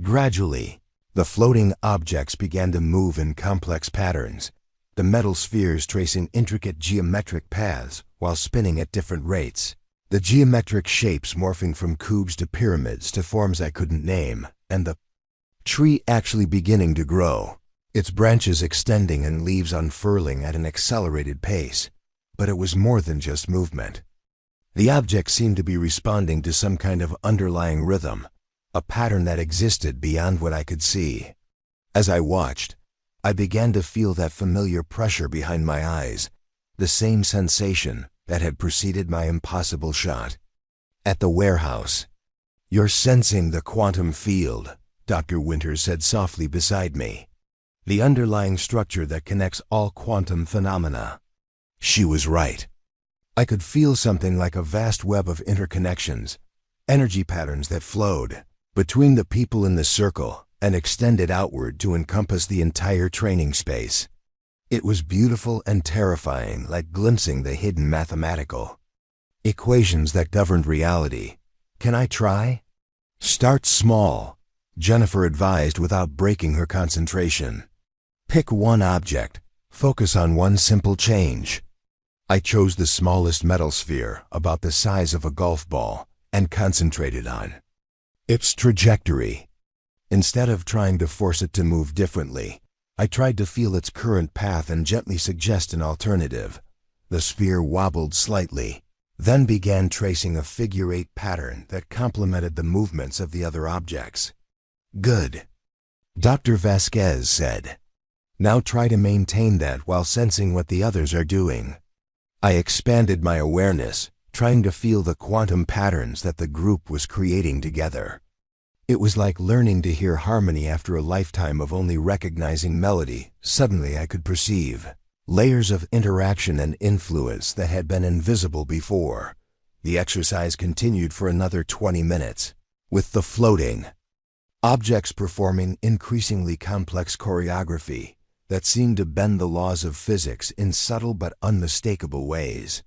Gradually, the floating objects began to move in complex patterns, the metal spheres tracing intricate geometric paths while spinning at different rates. The geometric shapes morphing from cubes to pyramids to forms I couldn't name, and the tree actually beginning to grow, its branches extending and leaves unfurling at an accelerated pace. But it was more than just movement. The objects seemed to be responding to some kind of underlying rhythm, a pattern that existed beyond what I could see. As I watched, I began to feel that familiar pressure behind my eyes, the same sensation that had preceded my impossible shot. At the warehouse, "You're sensing the quantum field," Dr. Winters said softly beside me. "The underlying structure that connects all quantum phenomena." She was right. I could feel something like a vast web of interconnections, energy patterns that flowed between the people in the circle and extended outward to encompass the entire training space. It was beautiful and terrifying, like glimpsing the hidden mathematical equations that governed reality. "Can I try?" "Start small," Jennifer advised without breaking her concentration. "Pick one object. Focus on one simple change." I chose the smallest metal sphere, about the size of a golf ball, and concentrated on its trajectory. Instead of trying to force it to move differently, I tried to feel its current path and gently suggest an alternative. The sphere wobbled slightly, then began tracing a figure-8 pattern that complemented the movements of the other objects. "Good," Dr. Vasquez said. "Now try to maintain that while sensing what the others are doing." I expanded my awareness, trying to feel the quantum patterns that the group was creating together. It was like learning to hear harmony after a lifetime of only recognizing melody. Suddenly I could perceive layers of interaction and influence that had been invisible before. The exercise continued for another 20 minutes, with the floating objects performing increasingly complex choreography that seemed to bend the laws of physics in subtle but unmistakable ways.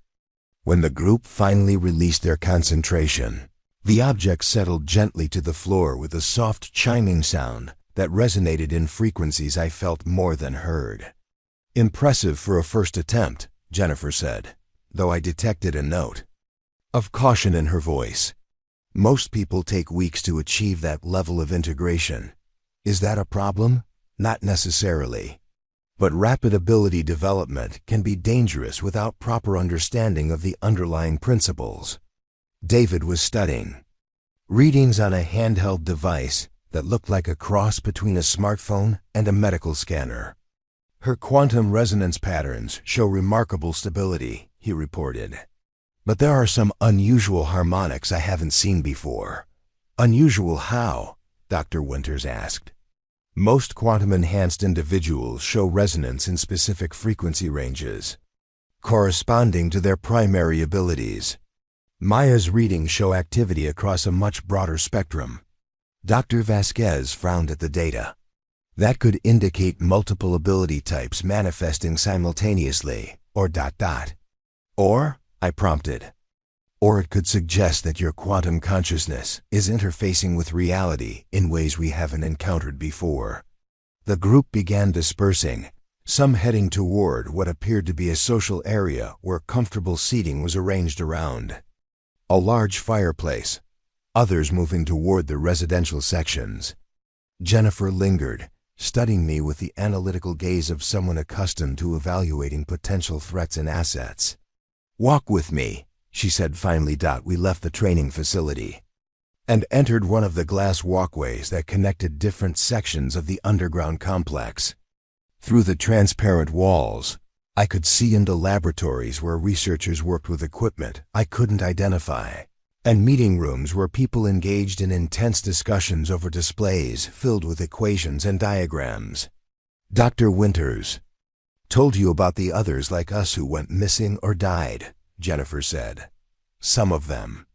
When the group finally released their concentration, the objects settled gently to the floor with a soft chiming sound that resonated in frequencies I felt more than heard. "Impressive for a first attempt," Jennifer said, though I detected a note of caution in her voice. "Most people take weeks to achieve that level of integration. Is that a problem? Not necessarily. But rapid ability development can be dangerous without proper understanding of the underlying principles." David was studying readings on a handheld device that looked like a cross between a smartphone and a medical scanner. "Her quantum resonance patterns show remarkable stability," he reported. "But there are some unusual harmonics I haven't seen before." "Unusual how?" Dr. Winters asked. "Most quantum-enhanced individuals show resonance in specific frequency ranges, corresponding to their primary abilities. Maya's readings show activity across a much broader spectrum." Dr. Vasquez frowned at the data. "That could indicate multiple ability types manifesting simultaneously, or ... Or, I prompted. "Or it could suggest that your quantum consciousness is interfacing with reality in ways we haven't encountered before." The group began dispersing, some heading toward what appeared to be a social area where comfortable seating was arranged around a large fireplace, others moving toward the residential sections. Jennifer lingered, studying me with the analytical gaze of someone accustomed to evaluating potential threats and assets. "Walk with me," she said finally. We left the training facility and entered one of the glass walkways that connected different sections of the underground complex. Through the transparent walls, I could see into laboratories where researchers worked with equipment I couldn't identify, and meeting rooms where people engaged in intense discussions over displays filled with equations and diagrams. "Dr. Winters told you about the others like us who went missing or died," Jennifer said. "Some of them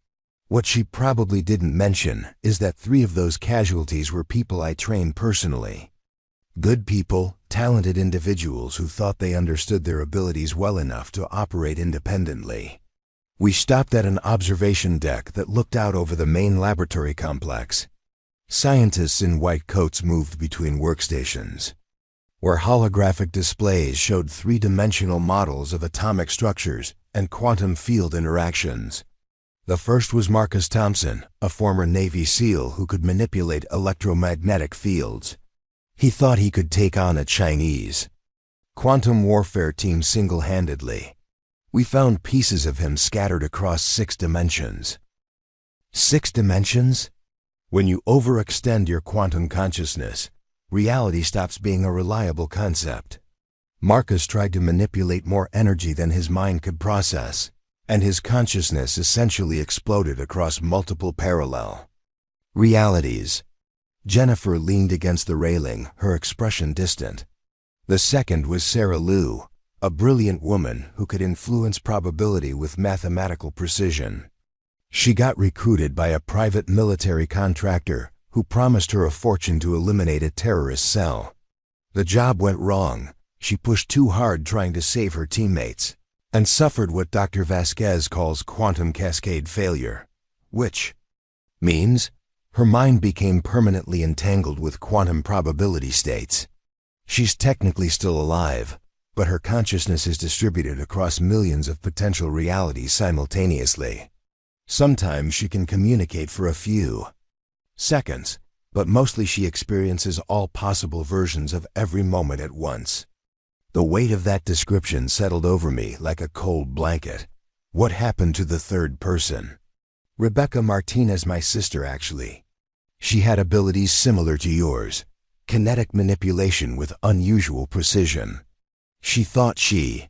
What she probably didn't mention is that 3 of those casualties were people I trained personally. Good people, talented individuals who thought they understood their abilities well enough to operate independently. We stopped at an observation deck that looked out over the main laboratory complex. Scientists in white coats moved between workstations, where holographic displays showed 3-dimensional models of atomic structures and quantum field interactions. The first was Marcus Thompson, a former Navy SEAL who could manipulate electromagnetic fields. He thought he could take on a Chinese quantum warfare team single-handedly. We found pieces of him scattered across 6 dimensions. 6 dimensions? When you overextend your quantum consciousness, reality stops being a reliable concept. Marcus tried to manipulate more energy than his mind could process, and his consciousness essentially exploded across multiple parallel realities. Jennifer leaned against the railing, her expression distant. The second was Sarah Liu, a brilliant woman who could influence probability with mathematical precision. She got recruited by a private military contractor who promised her a fortune to eliminate a terrorist cell. The job went wrong. She pushed too hard trying to save her teammates, and suffered what Dr. Vasquez calls quantum cascade failure, which means her mind became permanently entangled with quantum probability states. She's technically still alive, but her consciousness is distributed across millions of potential realities simultaneously. Sometimes she can communicate for a few seconds, but mostly she experiences all possible versions of every moment at once. The weight of that description settled over me like a cold blanket. What happened to the third person? Rebecca Martinez, my sister, actually. She had abilities similar to yours, kinetic manipulation with unusual precision. She thought she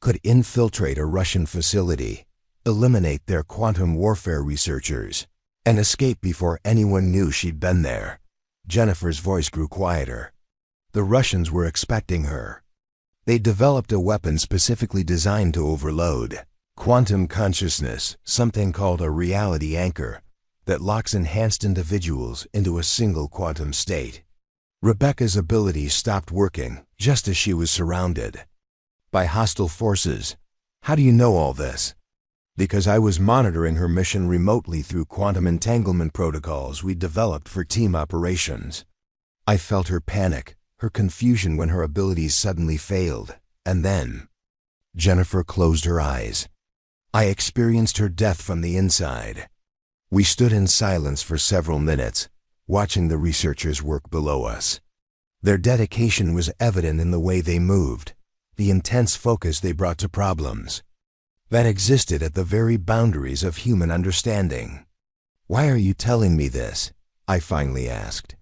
could infiltrate a Russian facility, eliminate their quantum warfare researchers, and escape before anyone knew she'd been there. Jennifer's voice grew quieter. The Russians were expecting her. They developed a weapon specifically designed to overload quantum consciousness, something called a reality anchor, that locks enhanced individuals into a single quantum state. Rebecca's abilities stopped working just as she was surrounded by hostile forces. How do you know all this? Because I was monitoring her mission remotely through quantum entanglement protocols we developed for team operations. I felt her panic, her confusion when her abilities suddenly failed, and then Jennifer closed her eyes. I experienced her death from the inside. We stood in silence for several minutes, watching the researchers work below us. Their dedication was evident in the way they moved, the intense focus they brought to problems that existed at the very boundaries of human understanding. "Why are you telling me this?" I finally asked.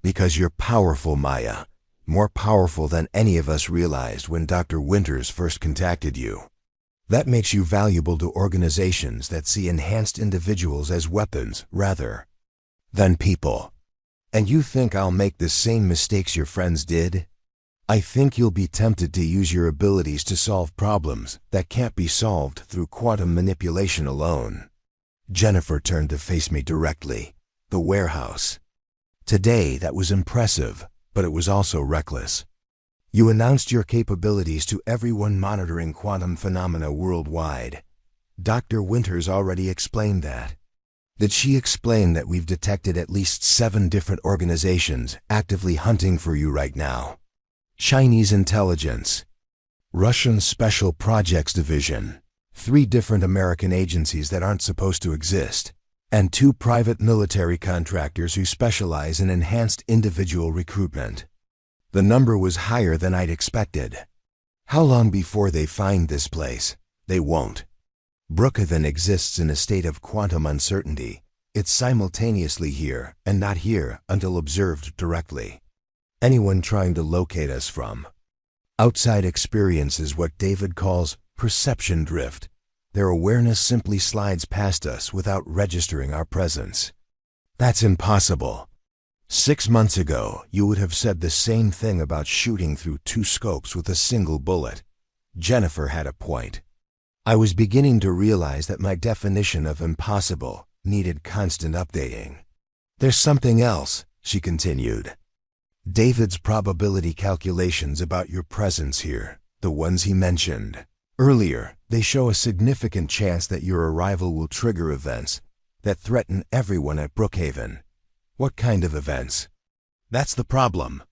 "Because you're powerful, Maya. More powerful than any of us realized when Dr. Winters first contacted you. That makes you valuable to organizations that see enhanced individuals as weapons rather than people. And you think I'll make the same mistakes your friends did? I think you'll be tempted to use your abilities to solve problems that can't be solved through quantum manipulation alone." Jennifer turned to face me directly. The warehouse. Today, that was impressive, but it was also reckless. You announced your capabilities to everyone monitoring quantum phenomena worldwide. Dr. Winters already explained that. Did she explain that we've detected at least 7 different organizations actively hunting for you right now? Chinese intelligence, Russian Special Projects Division, 3 different American agencies that aren't supposed to exist, and 2 private military contractors who specialize in enhanced individual recruitment. The number was higher than I'd expected. How long before they find this place? They won't. Brookhaven exists in a state of quantum uncertainty. It's simultaneously here and not here until observed directly. Anyone trying to locate us from outside experiences what David calls perception drift. Their awareness simply slides past us without registering our presence. That's impossible. 6 months ago, you would have said the same thing about shooting through 2 scopes with a single bullet. Jennifer had a point. I was beginning to realize that my definition of impossible needed constant updating. There's something else, she continued. David's probability calculations about your presence here, the ones he mentioned earlier, they show a significant chance that your arrival will trigger events that threaten everyone at Brookhaven. What kind of events? That's the problem.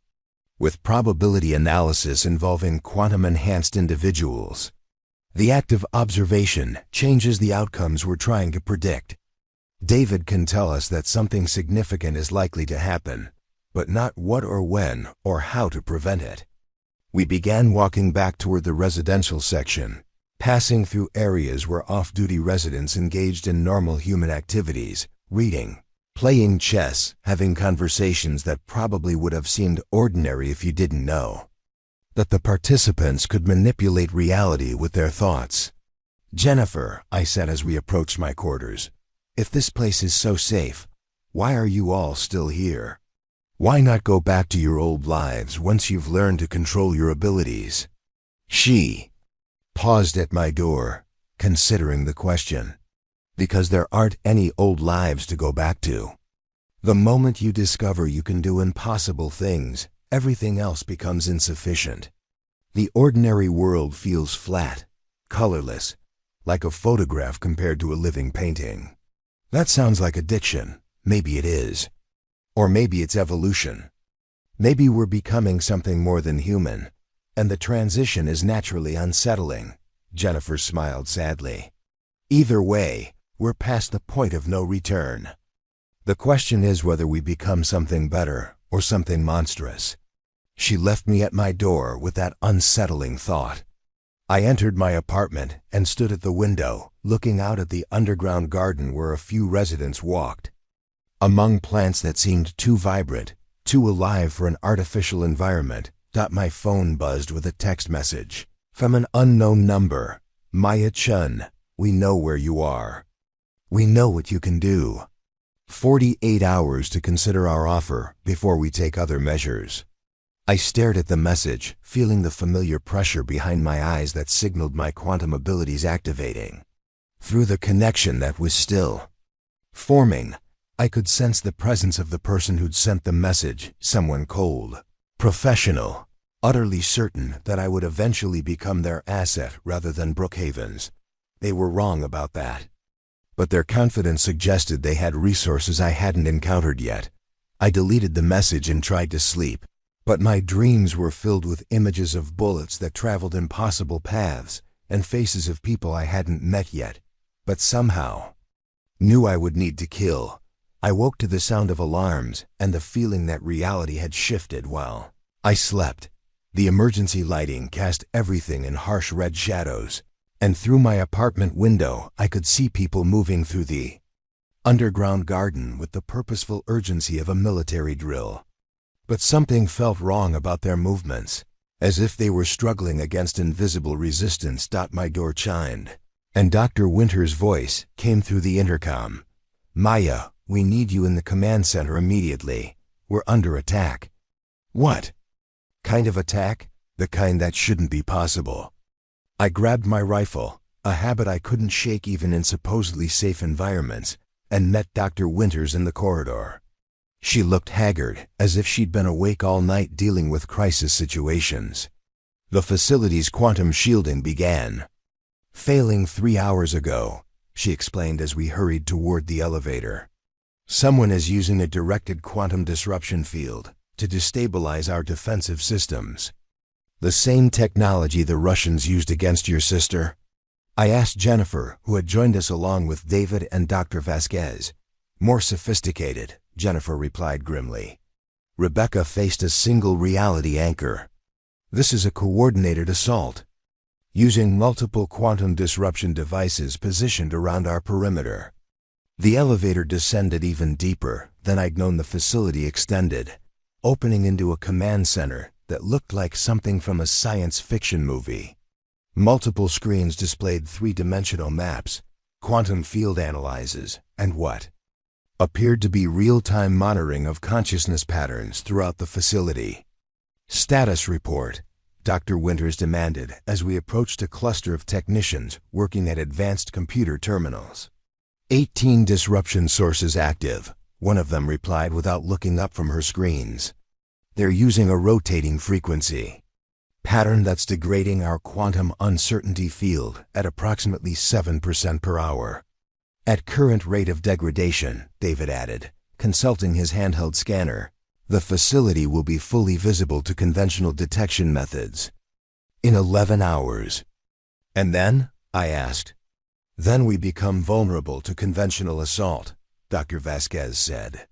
With probability analysis involving quantum-enhanced individuals, the act of observation changes the outcomes we're trying to predict. David can tell us that something significant is likely to happen, but not what or when or how to prevent it. We began walking back toward the residential section, passing through areas where off-duty residents engaged in normal human activities, reading, playing chess, having conversations that probably would have seemed ordinary if you didn't know that the participants could manipulate reality with their thoughts. Jennifer, I said as we approached my quarters, if this place is so safe, why are you all still here? Why not go back to your old lives once you've learned to control your abilities? She paused at my door, considering the question. Because there aren't any old lives to go back to. The moment you discover you can do impossible things, everything else becomes insufficient. The ordinary world feels flat, colorless, like a photograph compared to a living painting. That sounds like addiction. Maybe it is. Or maybe it's evolution. Maybe we're becoming something more than human, and the transition is naturally unsettling. Jennifer smiled sadly. Either way, we're past the point of no return. The question is whether we become something better or something monstrous. She left me at my door with that unsettling thought. I entered my apartment and stood at the window, looking out at the underground garden where a few residents walked. Among plants that seemed too vibrant, too alive for an artificial environment, my phone buzzed with a text message. From an unknown number. Maya Chun, we know where you are. We know what you can do. 48 hours to consider our offer before we take other measures. I stared at the message, feeling the familiar pressure behind my eyes that signaled my quantum abilities activating. Through the connection that was still forming, I could sense the presence of the person who'd sent the message, someone cold, professional, utterly certain that I would eventually become their asset rather than Brookhaven's. They were wrong about that. But their confidence suggested they had resources I hadn't encountered yet. I deleted the message and tried to sleep. But my dreams were filled with images of bullets that traveled impossible paths and faces of people I hadn't met yet, but somehow knew I would need to kill. I woke to the sound of alarms and the feeling that reality had shifted while I slept. The emergency lighting cast everything in harsh red shadows, and through my apartment window I could see people moving through the underground garden with the purposeful urgency of a military drill. But something felt wrong about their movements, as if they were struggling against invisible resistance. My door chimed, and Dr. Winter's voice came through the intercom. Maya, we need you in the command center immediately. We're under attack. What kind of attack? The kind that shouldn't be possible. I grabbed my rifle, a habit I couldn't shake even in supposedly safe environments, and met Dr. Winters in the corridor. She looked haggard, as if she'd been awake all night dealing with crisis situations. The facility's quantum shielding began failing 3 hours ago, she explained as we hurried toward the elevator. Someone is using a directed quantum disruption field to destabilize our defensive systems. The same technology the Russians used against your sister? I asked Jennifer, who had joined us along with David and Dr. Vasquez. More sophisticated, Jennifer replied grimly. Rebecca faced a single reality anchor. This is a coordinated assault, using multiple quantum disruption devices positioned around our perimeter. The elevator descended even deeper than I'd known the facility extended, opening into a command center that looked like something from a science fiction movie. Multiple screens displayed three-dimensional maps, quantum field analyzes, and what appeared to be real-time monitoring of consciousness patterns throughout the facility. Status report, Dr. Winters demanded as we approached a cluster of technicians working at advanced computer terminals. 18 disruption sources active, one of them replied without looking up from her screens. They're using a rotating frequency pattern that's degrading our quantum uncertainty field at approximately 7% per hour. At current rate of degradation, David added, consulting his handheld scanner, the facility will be fully visible to conventional detection methods in 11 hours. And then? I asked. Then we become vulnerable to conventional assault, Dr. Vasquez said.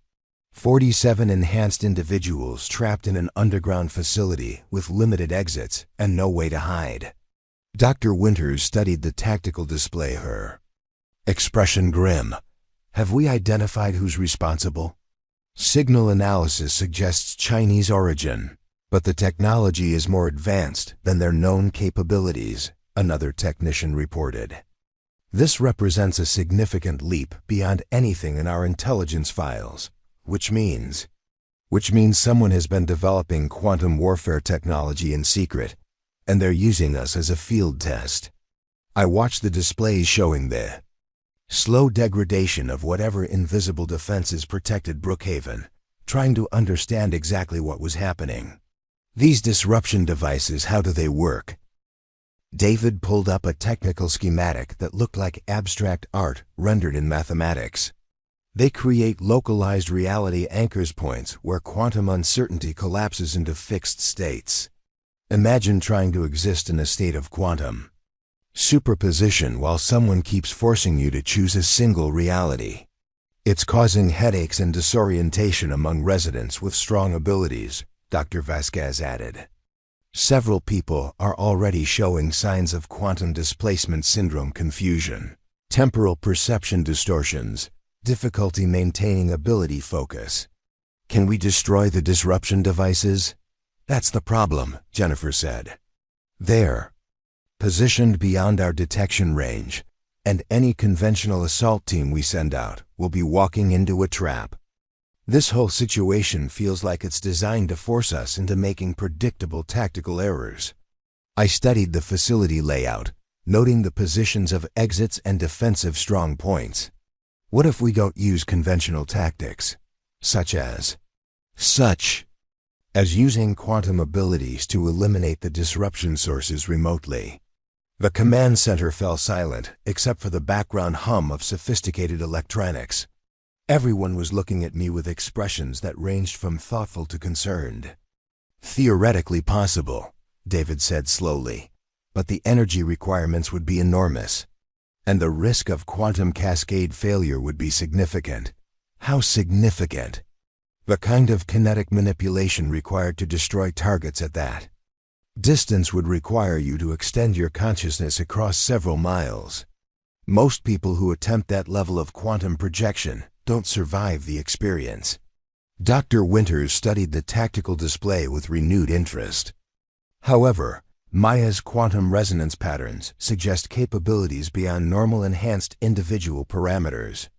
47 enhanced individuals trapped in an underground facility with limited exits and no way to hide. Dr. Winters studied the tactical display, her expression grim. Have we identified who's responsible? Signal analysis suggests Chinese origin, but the technology is more advanced than their known capabilities, another technician reported. This represents a significant leap beyond anything in our intelligence files, which means someone has been developing quantum warfare technology in secret, and they're using us as a field test. I watched the displays showing the slow degradation of whatever invisible defenses protected Brookhaven, trying to understand exactly what was happening. These disruption devices, how do they work? David pulled up a technical schematic that looked like abstract art rendered in mathematics. They create localized reality anchors points where quantum uncertainty collapses into fixed states. Imagine trying to exist in a state of quantum superposition while someone keeps forcing you to choose a single reality. It's causing headaches and disorientation among residents with strong abilities, Dr. Vasquez added. Several people are already showing signs of quantum displacement syndrome confusion, temporal perception distortions, difficulty maintaining ability focus. Can we destroy the disruption devices? That's the problem, Jennifer said. They're positioned beyond our detection range, and any conventional assault team we send out will be walking into a trap. This whole situation feels like it's designed to force us into making predictable tactical errors. I studied the facility layout, noting the positions of exits and defensive strong points. What if we don't use conventional tactics, such as using quantum abilities to eliminate the disruption sources remotely? The command center fell silent, except for the background hum of sophisticated electronics. Everyone was looking at me with expressions that ranged from thoughtful to concerned. Theoretically possible, David said slowly, but the energy requirements would be enormous, and the risk of quantum cascade failure would be significant. How significant? The kind of kinetic manipulation required to destroy targets at that distance would require you to extend your consciousness across several miles. Most people who attempt that level of quantum projection don't survive the experience. Dr. Winters studied the tactical display with renewed interest. However, Maya's quantum resonance patterns suggest capabilities beyond normal enhanced individual parameters.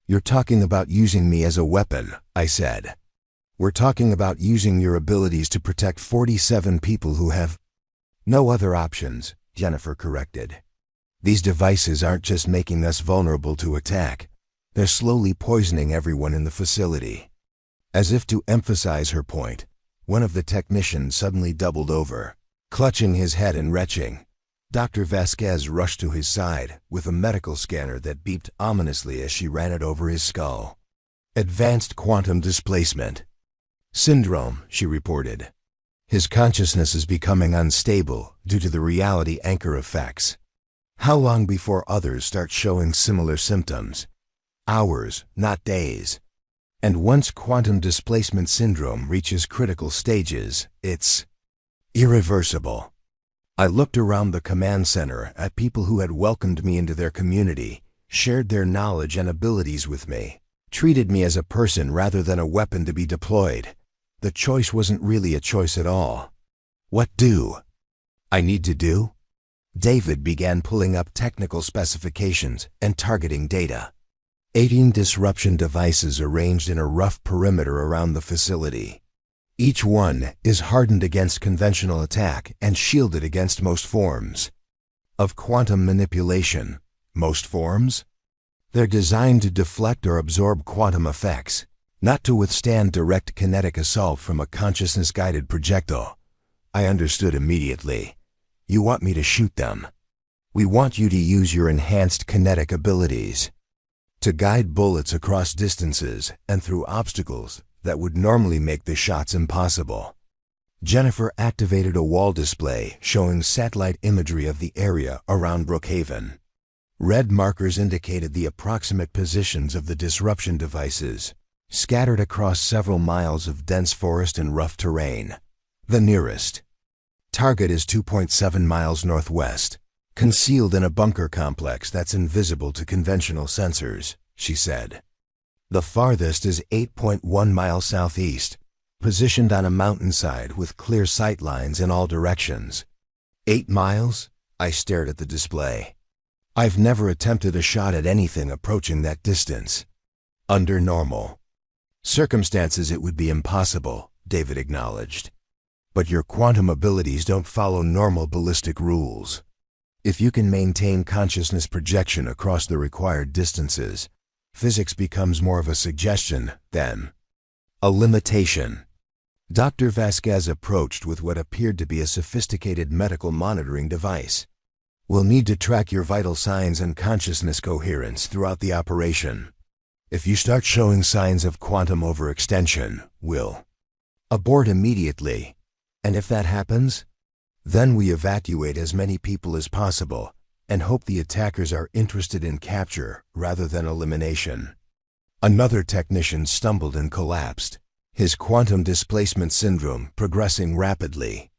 You're talking about using me as a weapon, I said. We're talking about using your abilities to protect 47 people who have no other options, Jennifer corrected. These devices aren't just making us vulnerable to attack. They're slowly poisoning everyone in the facility. As if to emphasize her point, one of the technicians suddenly doubled over, clutching his head and retching. Dr. Vasquez rushed to his side with a medical scanner that beeped ominously as she ran it over his skull. Advanced quantum displacement syndrome, she reported. His consciousness is becoming unstable due to the reality anchor effects. How long before others start showing similar symptoms? Hours, not days. And once quantum displacement syndrome reaches critical stages, it's irreversible. I looked around the command center at people who had welcomed me into their community, shared their knowledge and abilities with me, treated me as a person rather than a weapon to be deployed. The choice wasn't really a choice at all. What do I need to do? David began pulling up technical specifications and targeting data. 18 disruption devices arranged in a rough perimeter around the facility. Each one is hardened against conventional attack and shielded against most forms of quantum manipulation. Most forms? They're designed to deflect or absorb quantum effects, not to withstand direct kinetic assault from a consciousness-guided projectile. I understood immediately. You want me to shoot them. We want you to use your enhanced kinetic abilities to guide bullets across distances and through obstacles that would normally make the shots impossible. Jennifer activated a wall display showing satellite imagery of the area around Brookhaven. Red markers indicated the approximate positions of the disruption devices, scattered across several miles of dense forest and rough terrain. The nearest target is 2.7 miles northwest, concealed in a bunker complex that's invisible to conventional sensors, she said. The farthest is 8.1 miles southeast, positioned on a mountainside with clear sight lines in all directions. 8 miles? I stared at the display. I've never attempted a shot at anything approaching that distance. Under normal circumstances it would be impossible, David acknowledged. But your quantum abilities don't follow normal ballistic rules. If you can maintain consciousness projection across the required distances, physics becomes more of a suggestion than a limitation. Dr. Vasquez approached with what appeared to be a sophisticated medical monitoring device. We'll need to track your vital signs and consciousness coherence throughout the operation. If you start showing signs of quantum overextension, we'll abort immediately. And if that happens, then we evacuate as many people as possible and hope the attackers are interested in capture rather than elimination. Another technician stumbled and collapsed, his quantum displacement syndrome progressing rapidly.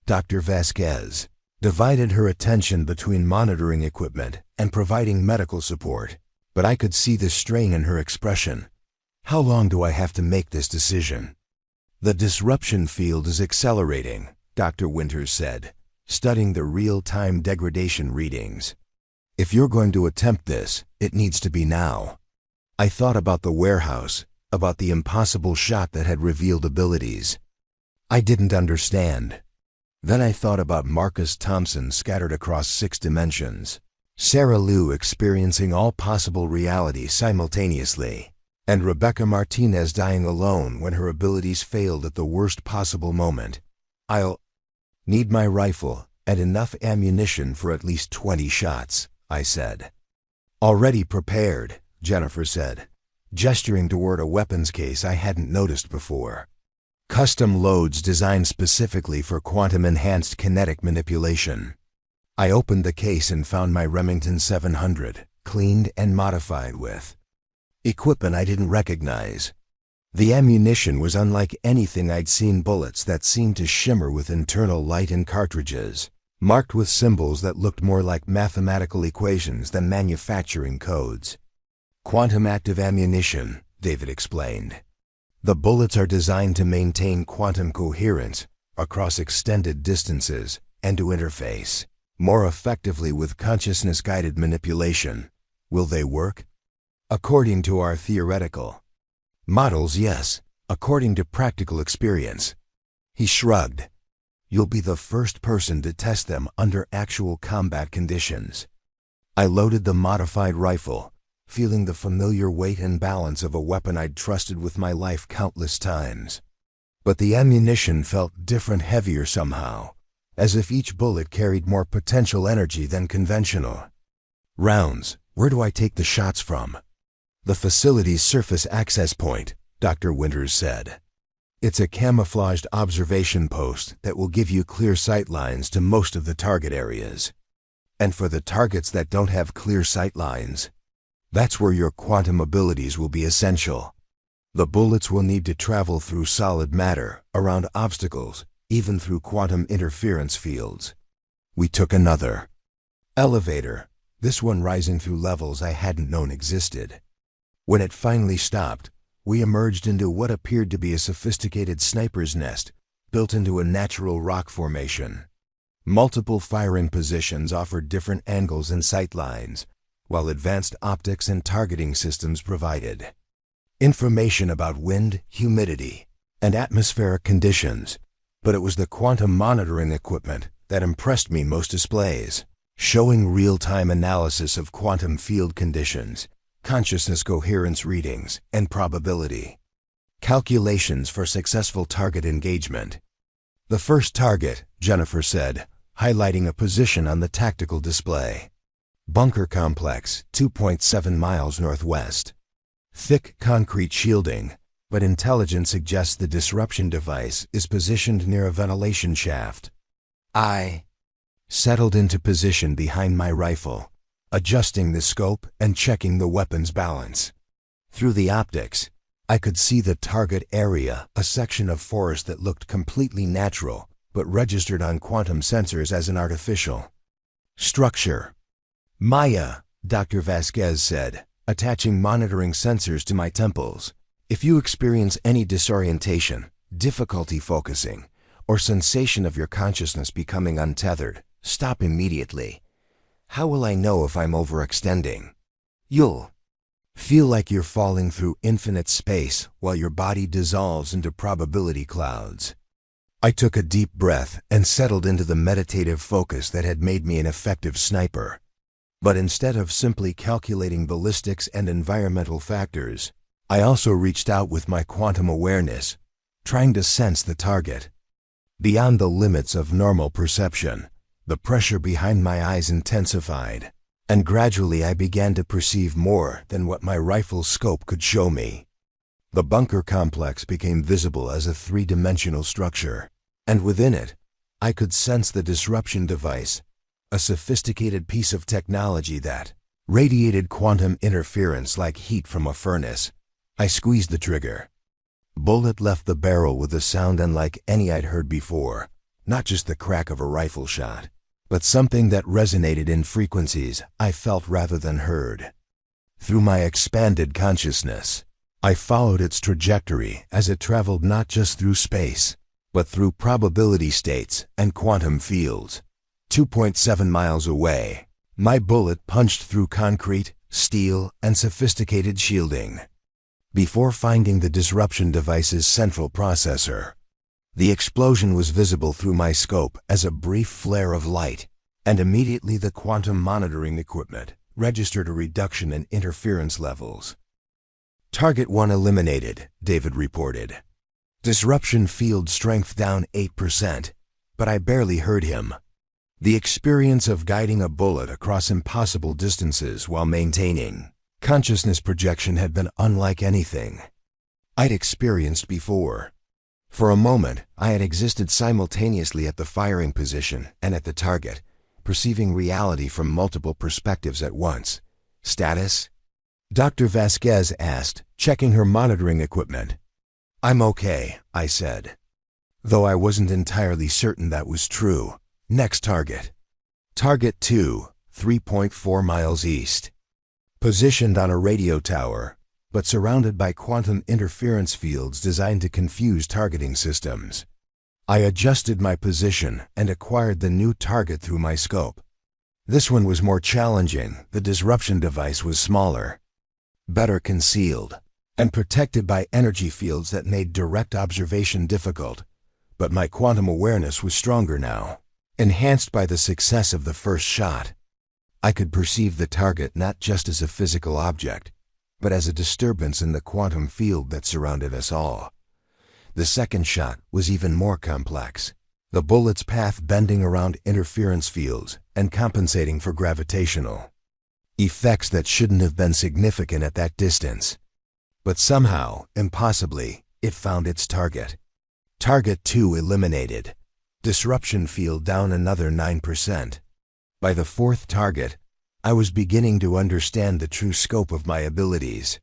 Dr. Vasquez divided her attention between monitoring equipment and providing medical support, but I could see the strain in her expression. How long do I have to make this decision? The disruption field is accelerating, Dr. Winters said, studying the real-time degradation readings. If you're going to attempt this, it needs to be now. I thought about the warehouse, about the impossible shot that had revealed abilities I didn't understand. Then I thought about Marcus Thompson scattered across 6 dimensions, Sarah Lou experiencing all possible realities simultaneously, and Rebecca Martinez dying alone when her abilities failed at the worst possible moment. I'll need my rifle and enough ammunition for at least 20 shots, I said. Already prepared, Jennifer said, gesturing toward a weapons case I hadn't noticed before. Custom loads designed specifically for quantum-enhanced kinetic manipulation. I opened the case and found my Remington 700, cleaned and modified with equipment I didn't recognize. The ammunition was unlike anything I'd seen, bullets that seemed to shimmer with internal light in cartridges, marked with symbols that looked more like mathematical equations than manufacturing codes. Quantum-active ammunition, David explained. The bullets are designed to maintain quantum coherence across extended distances and to interface more effectively with consciousness-guided manipulation. Will they work? According to our theoretical models, yes. According to practical experience. He shrugged. You'll be the first person to test them under actual combat conditions. I loaded the modified rifle, feeling the familiar weight and balance of a weapon I'd trusted with my life countless times. But the ammunition felt different, heavier somehow, as if each bullet carried more potential energy than conventional rounds. Where do I take the shots from? The facility's surface access point, Dr. Winters said. It's a camouflaged observation post that will give you clear sight lines to most of the target areas. And for the targets that don't have clear sight lines, that's where your quantum abilities will be essential. The bullets will need to travel through solid matter, around obstacles, even through quantum interference fields. We took another elevator, this one rising through levels I hadn't known existed. When it finally stopped, we emerged into what appeared to be a sophisticated sniper's nest, built into a natural rock formation. Multiple firing positions offered different angles and sight lines, while advanced optics and targeting systems provided information about wind, humidity, and atmospheric conditions. But it was the quantum monitoring equipment that impressed me most. Displays showing real-time analysis of quantum field conditions, consciousness coherence readings, and probability. Calculations for successful target engagement. The first target, Jennifer said, highlighting a position on the tactical display. Bunker complex, 2.7 miles northwest. Thick concrete shielding, but intelligence suggests the disruption device is positioned near a ventilation shaft. I settled into position behind my rifle, adjusting the scope and checking the weapon's balance. Through the optics, I could see the target area, a section of forest that looked completely natural, but registered on quantum sensors as an artificial structure. Maya, Dr. Vasquez said, attaching monitoring sensors to my temples. If you experience any disorientation, difficulty focusing, or sensation of your consciousness becoming untethered, stop immediately. How will I know if I'm overextending? You'll feel like you're falling through infinite space while your body dissolves into probability clouds. I took a deep breath and settled into the meditative focus that had made me an effective sniper. But instead of simply calculating ballistics and environmental factors, I also reached out with my quantum awareness, trying to sense the target. Beyond the limits of normal perception, the pressure behind my eyes intensified, and gradually I began to perceive more than what my rifle's scope could show me. The bunker complex became visible as a three-dimensional structure, and within it, I could sense the disruption device, a sophisticated piece of technology that radiated quantum interference like heat from a furnace. I squeezed the trigger. Bullet left the barrel with a sound unlike any I'd heard before, not just the crack of a rifle shot, but something that resonated in frequencies I felt rather than heard. Through my expanded consciousness, I followed its trajectory as it traveled not just through space, but through probability states and quantum fields. 2.7 miles away, my bullet punched through concrete, steel, and sophisticated shielding. Before finding the disruption device's central processor, the explosion was visible through my scope as a brief flare of light, and immediately the quantum monitoring equipment registered a reduction in interference levels. Target 1 eliminated, David reported. Disruption field strength down 8%, but I barely heard him. The experience of guiding a bullet across impossible distances while maintaining consciousness projection had been unlike anything I'd experienced before. For a moment, I had existed simultaneously at the firing position and at the target, perceiving reality from multiple perspectives at once. Status? Dr. Vasquez asked, checking her monitoring equipment. I'm okay, I said, though I wasn't entirely certain that was true. Next target. Target 2, 3.4 miles east. Positioned on a radio tower, but surrounded by quantum interference fields designed to confuse targeting systems. I adjusted my position and acquired the new target through my scope. This one was more challenging. The disruption device was smaller, better concealed, and protected by energy fields that made direct observation difficult. But my quantum awareness was stronger now. Enhanced by the success of the first shot, I could perceive the target not just as a physical object, but as a disturbance in the quantum field that surrounded us all. The second shot was even more complex, the bullet's path bending around interference fields and compensating for gravitational effects that shouldn't have been significant at that distance. But somehow, impossibly, it found its target. Target 2 eliminated. Disruption field down another 9%. By the fourth target, I was beginning to understand the true scope of my abilities.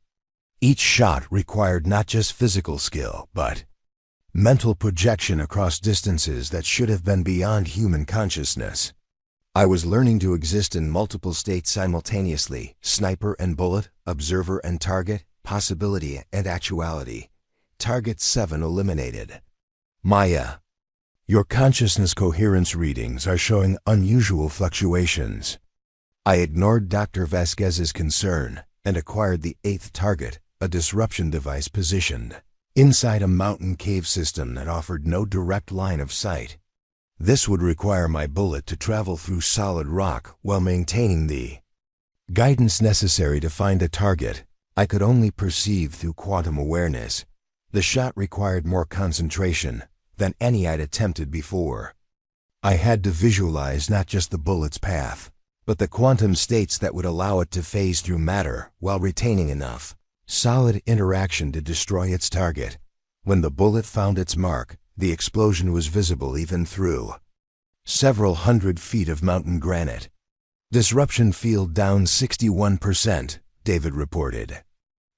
Each shot required not just physical skill, but mental projection across distances that should have been beyond human consciousness. I was learning to exist in multiple states simultaneously: sniper and bullet, observer and target, possibility and actuality. Target 7 eliminated. Maya, your consciousness coherence readings are showing unusual fluctuations. I ignored Dr. Vasquez's concern and acquired the 8th target, a disruption device positioned inside a mountain cave system that offered no direct line of sight. This would require my bullet to travel through solid rock while maintaining the Guidance necessary to find a target I could only perceive through quantum awareness. The shot required more concentration than any I'd attempted before. I had to visualize not just the bullet's path, but the quantum states that would allow it to phase through matter while retaining enough solid interaction to destroy its target. When the bullet found its mark, the explosion was visible even through several hundred feet of mountain granite. Disruption field down 61%, David reported.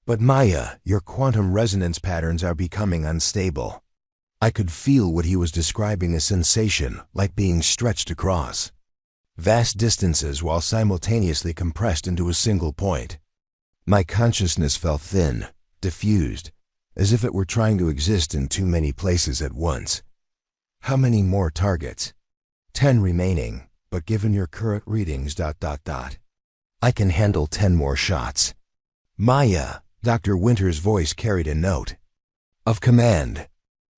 But Maya, your quantum resonance patterns are becoming unstable. I could feel what he was describing, a sensation like being stretched across vast distances while simultaneously compressed into a single point. My consciousness felt thin, diffused, as if it were trying to exist in too many places at once. How many more targets? 10 remaining, but given your current readings... I can handle 10 more shots. Maya, Dr. Winter's voice carried a note of command.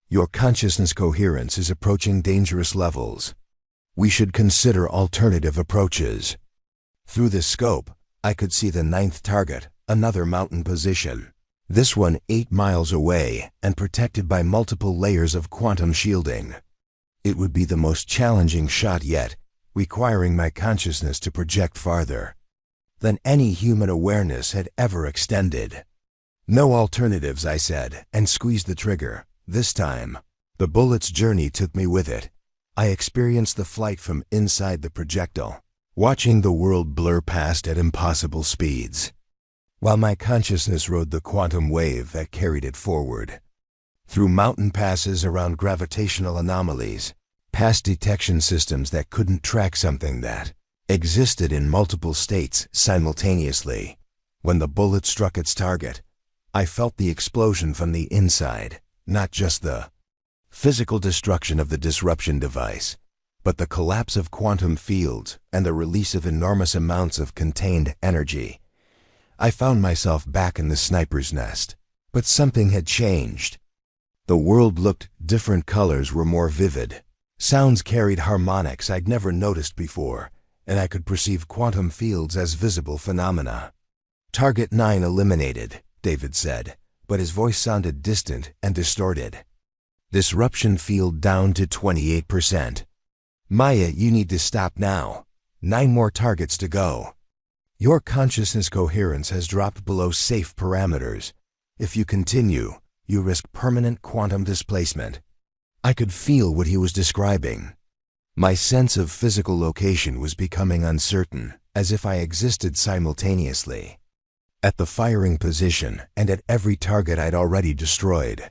Your consciousness coherence is approaching dangerous levels. We should consider alternative approaches. Through the scope, I could see the 9th target, another mountain position. This one 8 miles away and protected by multiple layers of quantum shielding. It would be the most challenging shot yet, requiring my consciousness to project farther than any human awareness had ever extended. No alternatives, I said, and squeezed the trigger. This time, the bullet's journey took me with it. I experienced the flight from inside the projectile, watching the world blur past at impossible speeds, while my consciousness rode the quantum wave that carried it forward. Through mountain passes, around gravitational anomalies, past detection systems that couldn't track something that existed in multiple states simultaneously. When the bullet struck its target, I felt the explosion from the inside, not just the physical destruction of the disruption device, but the collapse of quantum fields and the release of enormous amounts of contained energy. I found myself back in the sniper's nest, but something had changed. The world looked different, colors were more vivid. Sounds carried harmonics I'd never noticed before, and I could perceive quantum fields as visible phenomena. Target 9 eliminated, David said, but his voice sounded distant and distorted. Disruption field down to 28%. Maya, you need to stop now. 9 more targets to go. Your consciousness coherence has dropped below safe parameters. If you continue, you risk permanent quantum displacement. I could feel what he was describing. My sense of physical location was becoming uncertain, as if I existed simultaneously at the firing position and at every target I'd already destroyed.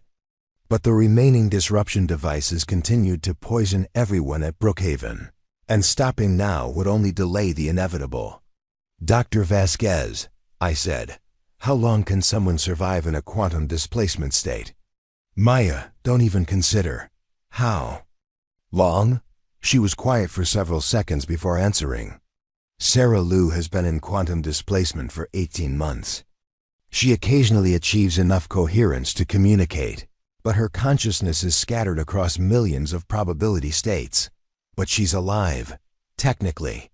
But the remaining disruption devices continued to poison everyone at Brookhaven, and stopping now would only delay the inevitable. Dr. Vasquez, I said, how long can someone survive in a quantum displacement state? Maya, don't even consider. How long? She was quiet for several seconds before answering. Sarah Lou has been in quantum displacement for 18 months. She occasionally achieves enough coherence to communicate, but her consciousness is scattered across millions of probability states. But she's alive, technically.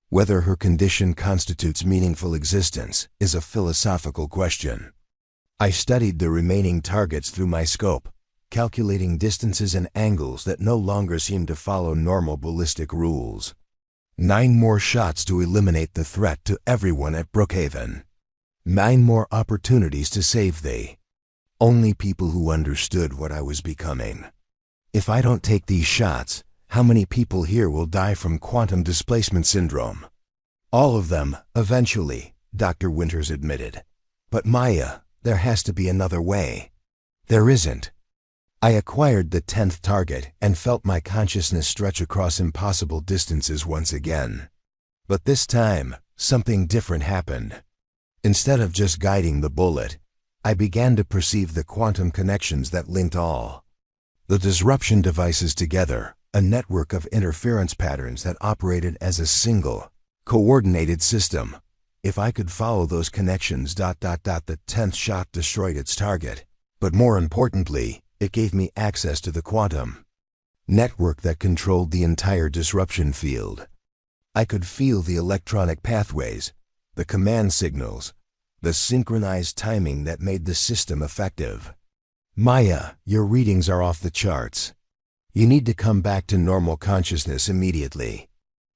Whether her condition constitutes meaningful existence is a philosophical question. I studied the remaining targets through my scope, calculating distances and angles that no longer seemed to follow normal ballistic rules. 9 more shots to eliminate the threat to everyone at Brookhaven. 9 more opportunities to save the only people who understood what I was becoming. If I don't take these shots, how many people here will die from quantum displacement syndrome? All of them, eventually, Dr. Winters admitted. But Maya, there has to be another way. There isn't. I acquired the 10th target and felt my consciousness stretch across impossible distances once again. But this time, something different happened. Instead of just guiding the bullet, I began to perceive the quantum connections that linked all the disruption devices together, a network of interference patterns that operated as a single, coordinated system. If I could follow those connections... The 10th shot destroyed its target. But more importantly, it gave me access to the quantum network that controlled the entire disruption field. I could feel the electronic pathways, the command signals, the synchronized timing that made the system effective. Maya, your readings are off the charts. You need to come back to normal consciousness immediately.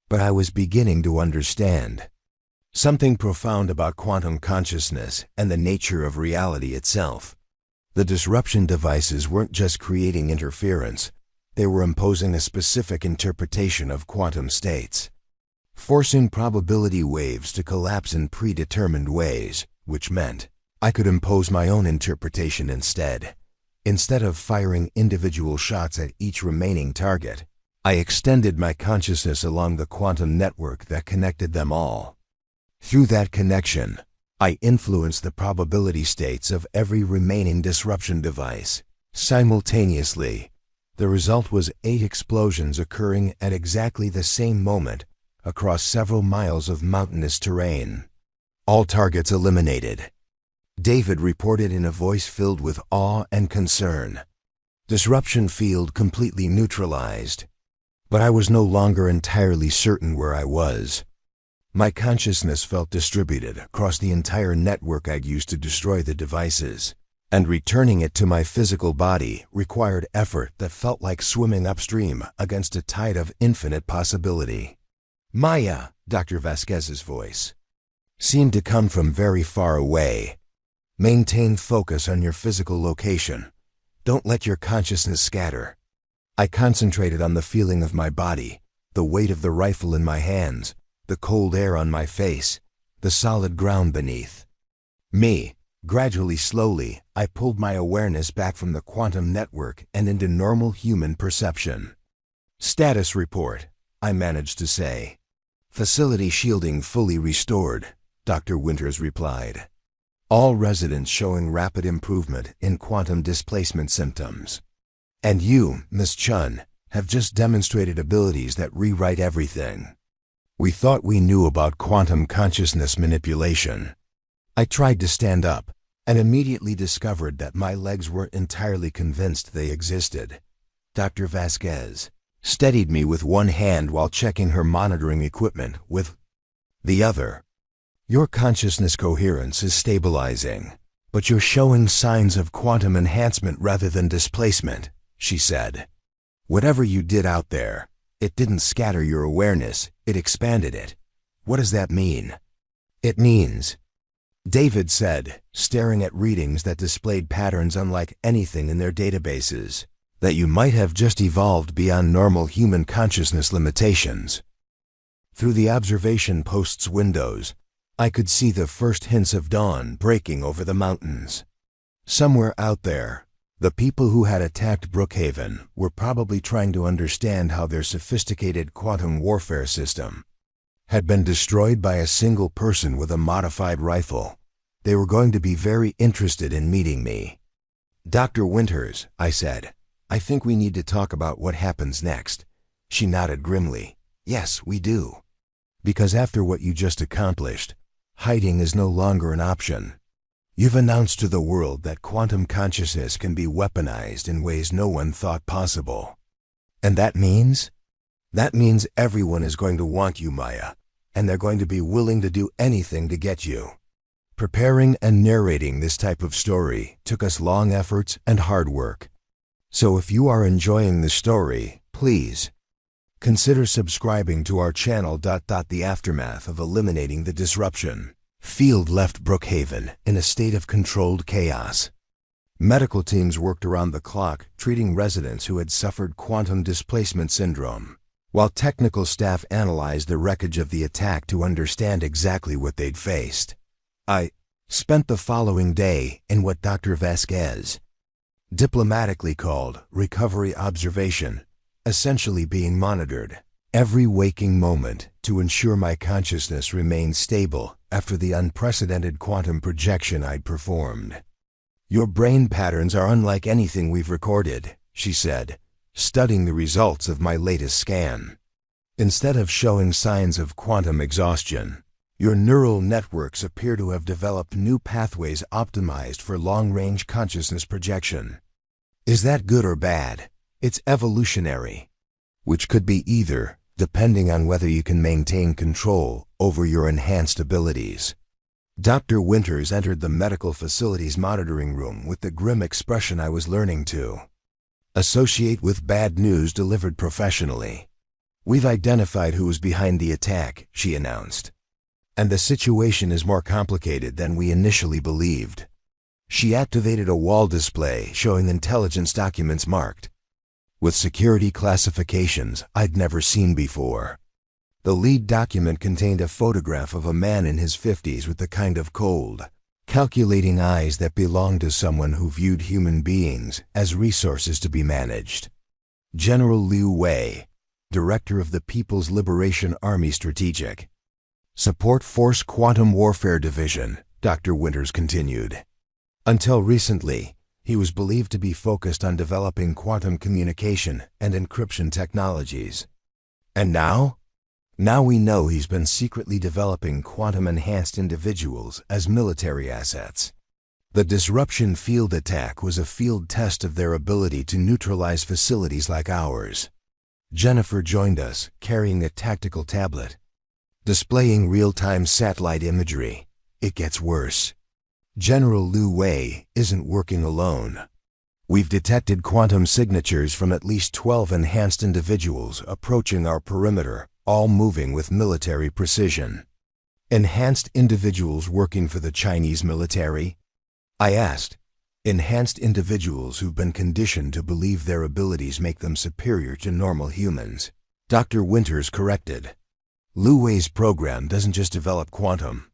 But I was beginning to understand something profound about quantum consciousness and the nature of reality itself. The disruption devices weren't just creating interference, they were imposing a specific interpretation of quantum states, forcing probability waves to collapse in predetermined ways, which meant I could impose my own interpretation instead. Instead of firing individual shots at each remaining target, I extended my consciousness along the quantum network that connected them all. Through that connection, I influenced the probability states of every remaining disruption device. Simultaneously, the result was 8 explosions occurring at exactly the same moment across several miles of mountainous terrain. All targets eliminated. David reported in a voice filled with awe and concern. Disruption field completely neutralized. But I was no longer entirely certain where I was. My consciousness felt distributed across the entire network I'd used to destroy the devices, and returning it to my physical body required effort that felt like swimming upstream against a tide of infinite possibility. Maya, Dr. Vasquez's voice, seemed to come from very far away. Maintain focus on your physical location. Don't let your consciousness scatter. I concentrated on the feeling of my body, the weight of the rifle in my hands, the cold air on my face, the solid ground beneath me. Gradually, slowly, I pulled my awareness back from the quantum network and into normal human perception. Status report, I managed to say. Facility shielding fully restored, Dr. Winters replied. All residents showing rapid improvement in quantum displacement symptoms. And you, Miss Chun, have just demonstrated abilities that rewrite everything. We thought we knew about quantum consciousness manipulation. I tried to stand up and immediately discovered that my legs weren't entirely convinced they existed. Dr. Vasquez steadied me with one hand while checking her monitoring equipment with the other. Your consciousness coherence is stabilizing, but you're showing signs of quantum enhancement rather than displacement, she said. Whatever you did out there, it didn't scatter your awareness, it expanded it. What does that mean? It means, David said, staring at readings that displayed patterns unlike anything in their databases, that you might have just evolved beyond normal human consciousness limitations. Through the observation post's windows, I could see the first hints of dawn breaking over the mountains. Somewhere out there, the people who had attacked Brookhaven were probably trying to understand how their sophisticated quantum warfare system had been destroyed by a single person with a modified rifle. They were going to be very interested in meeting me. Dr. Winters, I said, I think we need to talk about what happens next. She nodded grimly. Yes, we do. Because after what you just accomplished, hiding is no longer an option. You've announced to the world that quantum consciousness can be weaponized in ways no one thought possible. And that means? That means everyone is going to want you, Maya, and they're going to be willing to do anything to get you. Preparing and narrating this type of story took us long efforts and hard work. So if you are enjoying the story, please consider subscribing to our channel. The aftermath of eliminating the disruption field left Brookhaven in a state of controlled chaos. Medical teams worked around the clock treating residents who had suffered quantum displacement syndrome, while technical staff analyzed the wreckage of the attack to understand exactly what they'd faced. I spent the following day in what Dr. Vasquez diplomatically called recovery observation, essentially being monitored every waking moment to ensure my consciousness remained stable after the unprecedented quantum projection I'd performed. Your brain patterns are unlike anything we've recorded, she said, studying the results of my latest scan. Instead of showing signs of quantum exhaustion, your neural networks appear to have developed new pathways optimized for long-range consciousness projection. Is that good or bad? It's evolutionary. Which could be either, depending on whether you can maintain control over your enhanced abilities. Dr. Winters entered the medical facility's monitoring room with the grim expression I was learning to associate with bad news delivered professionally. "We've identified who was behind the attack," she announced. "And the situation is more complicated than we initially believed." She activated a wall display showing intelligence documents marked with security classifications I'd never seen before. The lead document contained a photograph of a man in his 50s with the kind of cold, calculating eyes that belonged to someone who viewed human beings as resources to be managed. General Liu Wei, Director of the People's Liberation Army Strategic Support Force Quantum Warfare Division, Dr. Winters continued. Until recently, he was believed to be focused on developing quantum communication and encryption technologies. And now? Now we know he's been secretly developing quantum-enhanced individuals as military assets. The disruption field attack was a field test of their ability to neutralize facilities like ours. Jennifer joined us, carrying a tactical tablet, displaying real-time satellite imagery. It gets worse. General Liu Wei isn't working alone. We've detected quantum signatures from at least 12 enhanced individuals approaching our perimeter, all moving with military precision. "Enhanced individuals working for the Chinese military?" I asked. "Enhanced individuals who've been conditioned to believe their abilities make them superior to normal humans," Dr. Winters corrected. "Liu Wei's program doesn't just develop quantum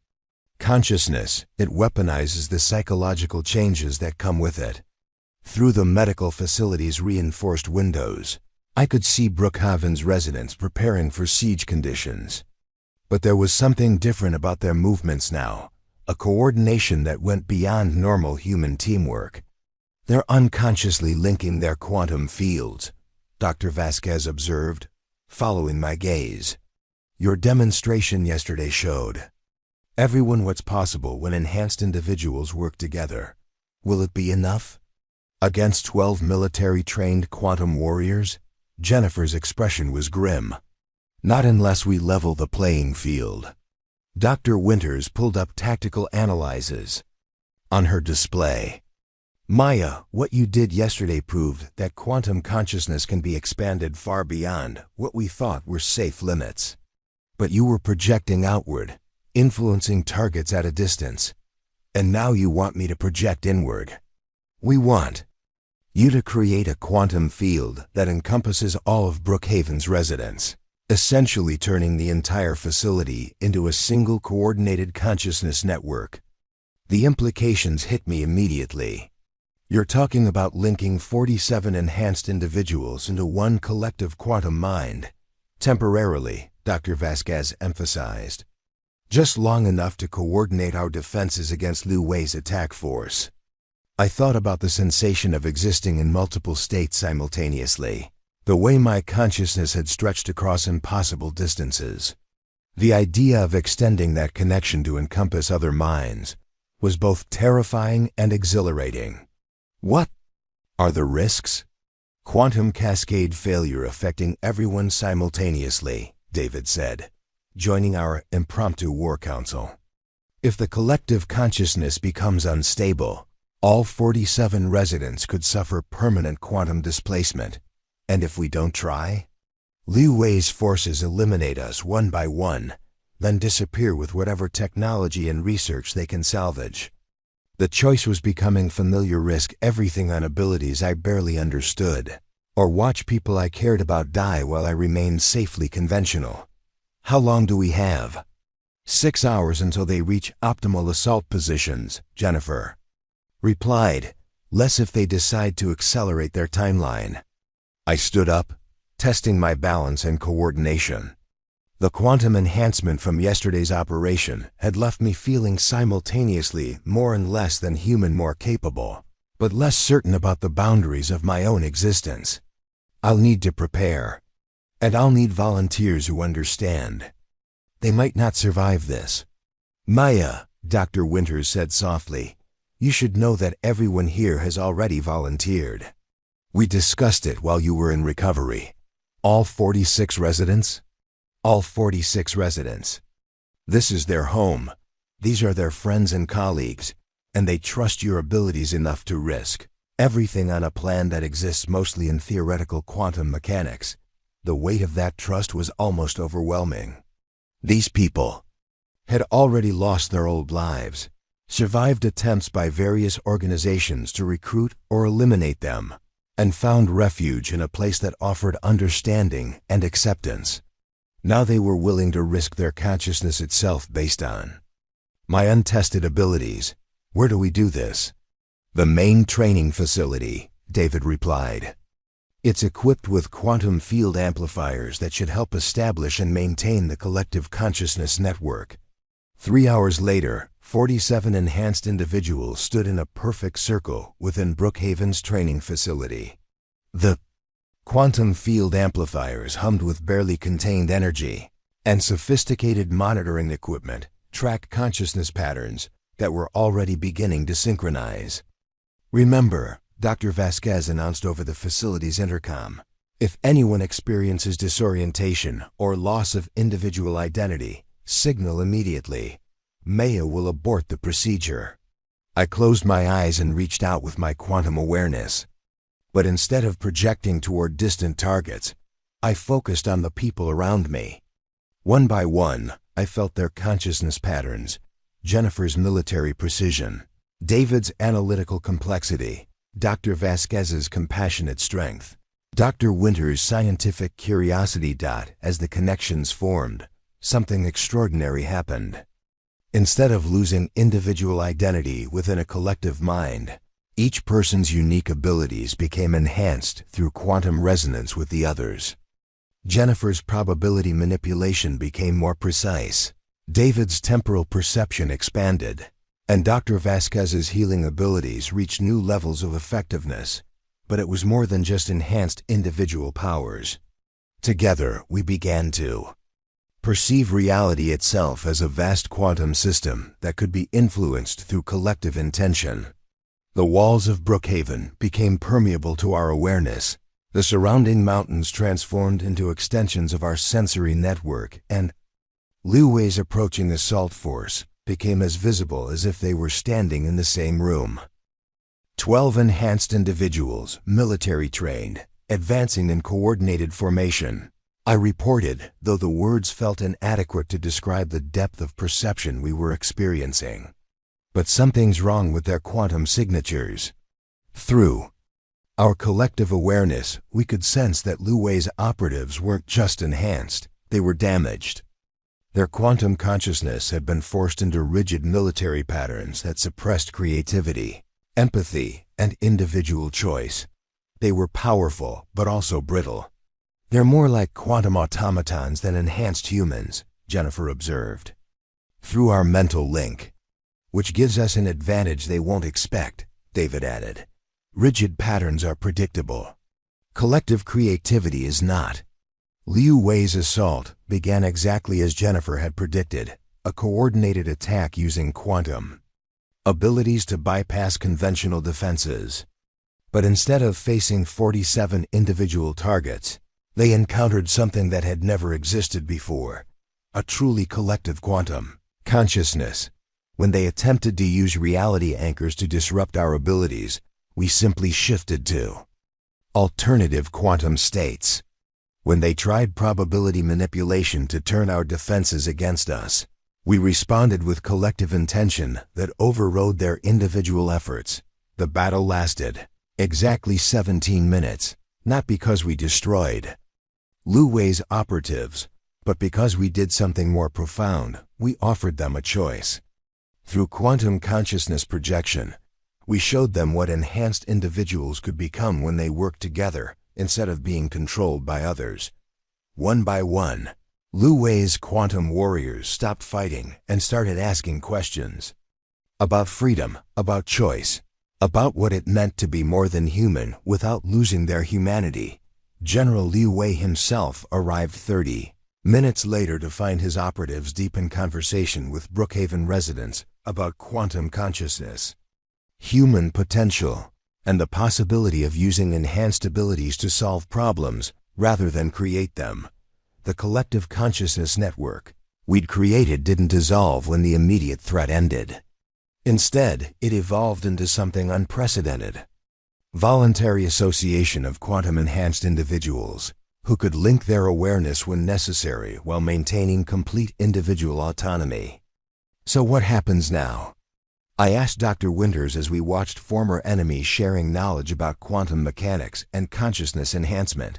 consciousness, it weaponizes the psychological changes that come with it." Through the medical facility's reinforced windows, I could see Brookhaven's residents preparing for siege conditions. But there was something different about their movements now, a coordination that went beyond normal human teamwork. "They're unconsciously linking their quantum fields," Dr. Vasquez observed, following my gaze. "Your demonstration yesterday showed everyone what's possible when enhanced individuals work together. Will it be enough? Against 12 military-trained quantum warriors?" Jennifer's expression was grim. "Not unless we level the playing field." Dr. Winters pulled up tactical analyses on her display. "Maya, what you did yesterday proved that quantum consciousness can be expanded far beyond what we thought were safe limits. But you were projecting outward, influencing targets at a distance. And now you want me to project inward. We want you to create a quantum field that encompasses all of Brookhaven's residents, essentially turning the entire facility into a single coordinated consciousness network." The implications hit me immediately. "You're talking about linking 47 enhanced individuals into one collective quantum mind." "Temporarily," Dr. Vasquez emphasized. "Just long enough to coordinate our defenses against Liu Wei's attack force." I thought about the sensation of existing in multiple states simultaneously, the way my consciousness had stretched across impossible distances. The idea of extending that connection to encompass other minds was both terrifying and exhilarating. "What are the risks?" "Quantum cascade failure affecting everyone simultaneously," David said, joining our impromptu war council. "If the collective consciousness becomes unstable, all 47 residents could suffer permanent quantum displacement. And if we don't try, Liu Wei's forces eliminate us one by one, then disappear with whatever technology and research they can salvage." The choice was becoming familiar: risk everything on abilities I barely understood, or watch people I cared about die while I remained safely conventional. "How long do we have?" 6 hours until they reach optimal assault positions, Jennifer replied, "less if they decide to accelerate their timeline." I stood up, testing my balance and coordination. The quantum enhancement from yesterday's operation had left me feeling simultaneously more and less than human, more capable, but less certain about the boundaries of my own existence. I'll need to prepare, and I'll need volunteers who understand. They might not survive this. "Maya," Dr. Winters said softly, "you should know that everyone here has already volunteered. We discussed it while you were in recovery. All 46 residents?" All 46 residents. This is their home. These are their friends and colleagues, and they trust your abilities enough to risk everything on a plan that exists mostly in theoretical quantum mechanics. The weight of that trust was almost overwhelming. These people had already lost their old lives, survived attempts by various organizations to recruit or eliminate them, and found refuge in a place that offered understanding and acceptance. Now they were willing to risk their consciousness itself based on my untested abilities. Where do we do this? The main training facility, David replied. It's equipped with quantum field amplifiers that should help establish and maintain the collective consciousness network. 3 hours later, 47 enhanced individuals stood in a perfect circle within Brookhaven's training facility. The quantum field amplifiers hummed with barely contained energy, and sophisticated monitoring equipment tracked consciousness patterns that were already beginning to synchronize. Remember, Dr. Vasquez announced over the facility's intercom, if anyone experiences disorientation or loss of individual identity, signal immediately. Maya will abort the procedure. I closed my eyes and reached out with my quantum awareness. But instead of projecting toward distant targets, I focused on the people around me. One by one, I felt their consciousness patterns, Jennifer's military precision, David's analytical complexity, Dr. Vasquez's compassionate strength, Dr. Winter's scientific curiosity. As the connections formed, something extraordinary happened. Instead of losing individual identity within a collective mind, each person's unique abilities became enhanced through quantum resonance with the others. Jennifer's probability manipulation became more precise, David's temporal perception expanded, and Dr. Vasquez's healing abilities reached new levels of effectiveness. But it was more than just enhanced individual powers. Together, we began to perceive reality itself as a vast quantum system that could be influenced through collective intention. The walls of Brookhaven became permeable to our awareness. The surrounding mountains transformed into extensions of our sensory network, and Liu Wei's approaching assault force became as visible as if they were standing in the same room. 12 enhanced individuals, military trained, advancing in coordinated formation. I reported, though the words felt inadequate to describe the depth of perception we were experiencing. But something's wrong with their quantum signatures. Through our collective awareness, we could sense that Liu Wei's operatives weren't just enhanced, they were damaged. Their quantum consciousness had been forced into rigid military patterns that suppressed creativity, empathy, and individual choice. They were powerful, but also brittle. They're more like quantum automatons than enhanced humans, Jennifer observed. Through our mental link, which gives us an advantage they won't expect, David added. Rigid patterns are predictable. Collective creativity is not. Liu Wei's assault began exactly as Jennifer had predicted, a coordinated attack using quantum abilities to bypass conventional defenses. But instead of facing 47 individual targets, they encountered something that had never existed before, a truly collective quantum consciousness. When they attempted to use reality anchors to disrupt our abilities, we simply shifted to alternative quantum states. When they tried probability manipulation to turn our defenses against us, we responded with collective intention that overrode their individual efforts. The battle lasted exactly 17 minutes, not because we destroyed Liu Wei's operatives, but because we did something more profound. We offered them a choice. Through quantum consciousness projection, we showed them what enhanced individuals could become when they worked together, instead of being controlled by others. One by one, Liu Wei's quantum warriors stopped fighting and started asking questions. About freedom, about choice, about what it meant to be more than human without losing their humanity. General Liu Wei himself arrived 30 minutes later to find his operatives deep in conversation with Brookhaven residents about quantum consciousness, human potential, and the possibility of using enhanced abilities to solve problems rather than create them. the collective consciousness network we'd created didn't dissolve when the immediate threat ended. Instead, it evolved into something unprecedented. Voluntary association of quantum-enhanced individuals who could link their awareness when necessary while maintaining complete individual autonomy. So what happens now? I asked Dr. Winters as we watched former enemies sharing knowledge about quantum mechanics and consciousness enhancement.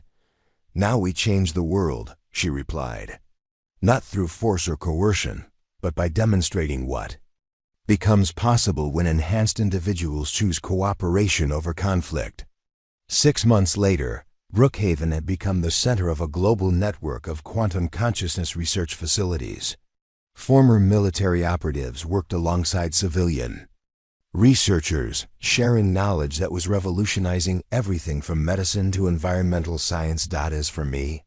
Now we change the world, she replied. Not through force or coercion, but by demonstrating what becomes possible when enhanced individuals choose cooperation over conflict. 6 months later, Brookhaven had become the center of a global network of quantum consciousness research facilities. Former military operatives worked alongside civilian researchers, sharing knowledge that was revolutionizing everything from medicine to environmental science. As for me,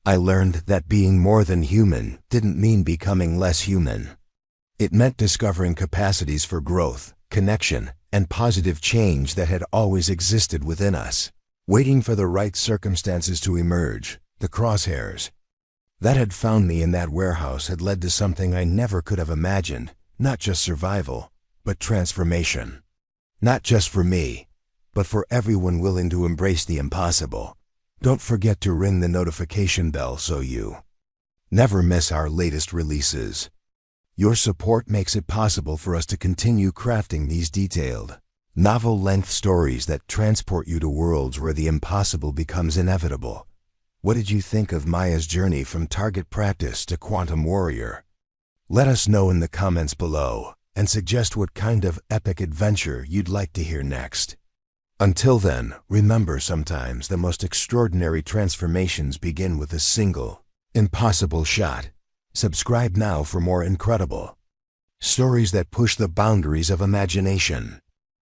I learned that being more than human didn't mean becoming less human. It meant discovering capacities for growth, connection, and positive change that had always existed within us, waiting for the right circumstances to emerge. The crosshairs that had found me in that warehouse had led to something I never could have imagined, not just survival, but transformation. Not just for me, but for everyone willing to embrace the impossible. Don't forget to ring the notification bell so you never miss our latest releases. Your support makes it possible for us to continue crafting these detailed, novel-length stories that transport you to worlds where the impossible becomes inevitable. What did you think of Maya's journey from target practice to quantum warrior? Let us know in the comments below and suggest what kind of epic adventure you'd like to hear next. Until then, remember, sometimes the most extraordinary transformations begin with a single, impossible shot. Subscribe now for more incredible stories that push the boundaries of imagination.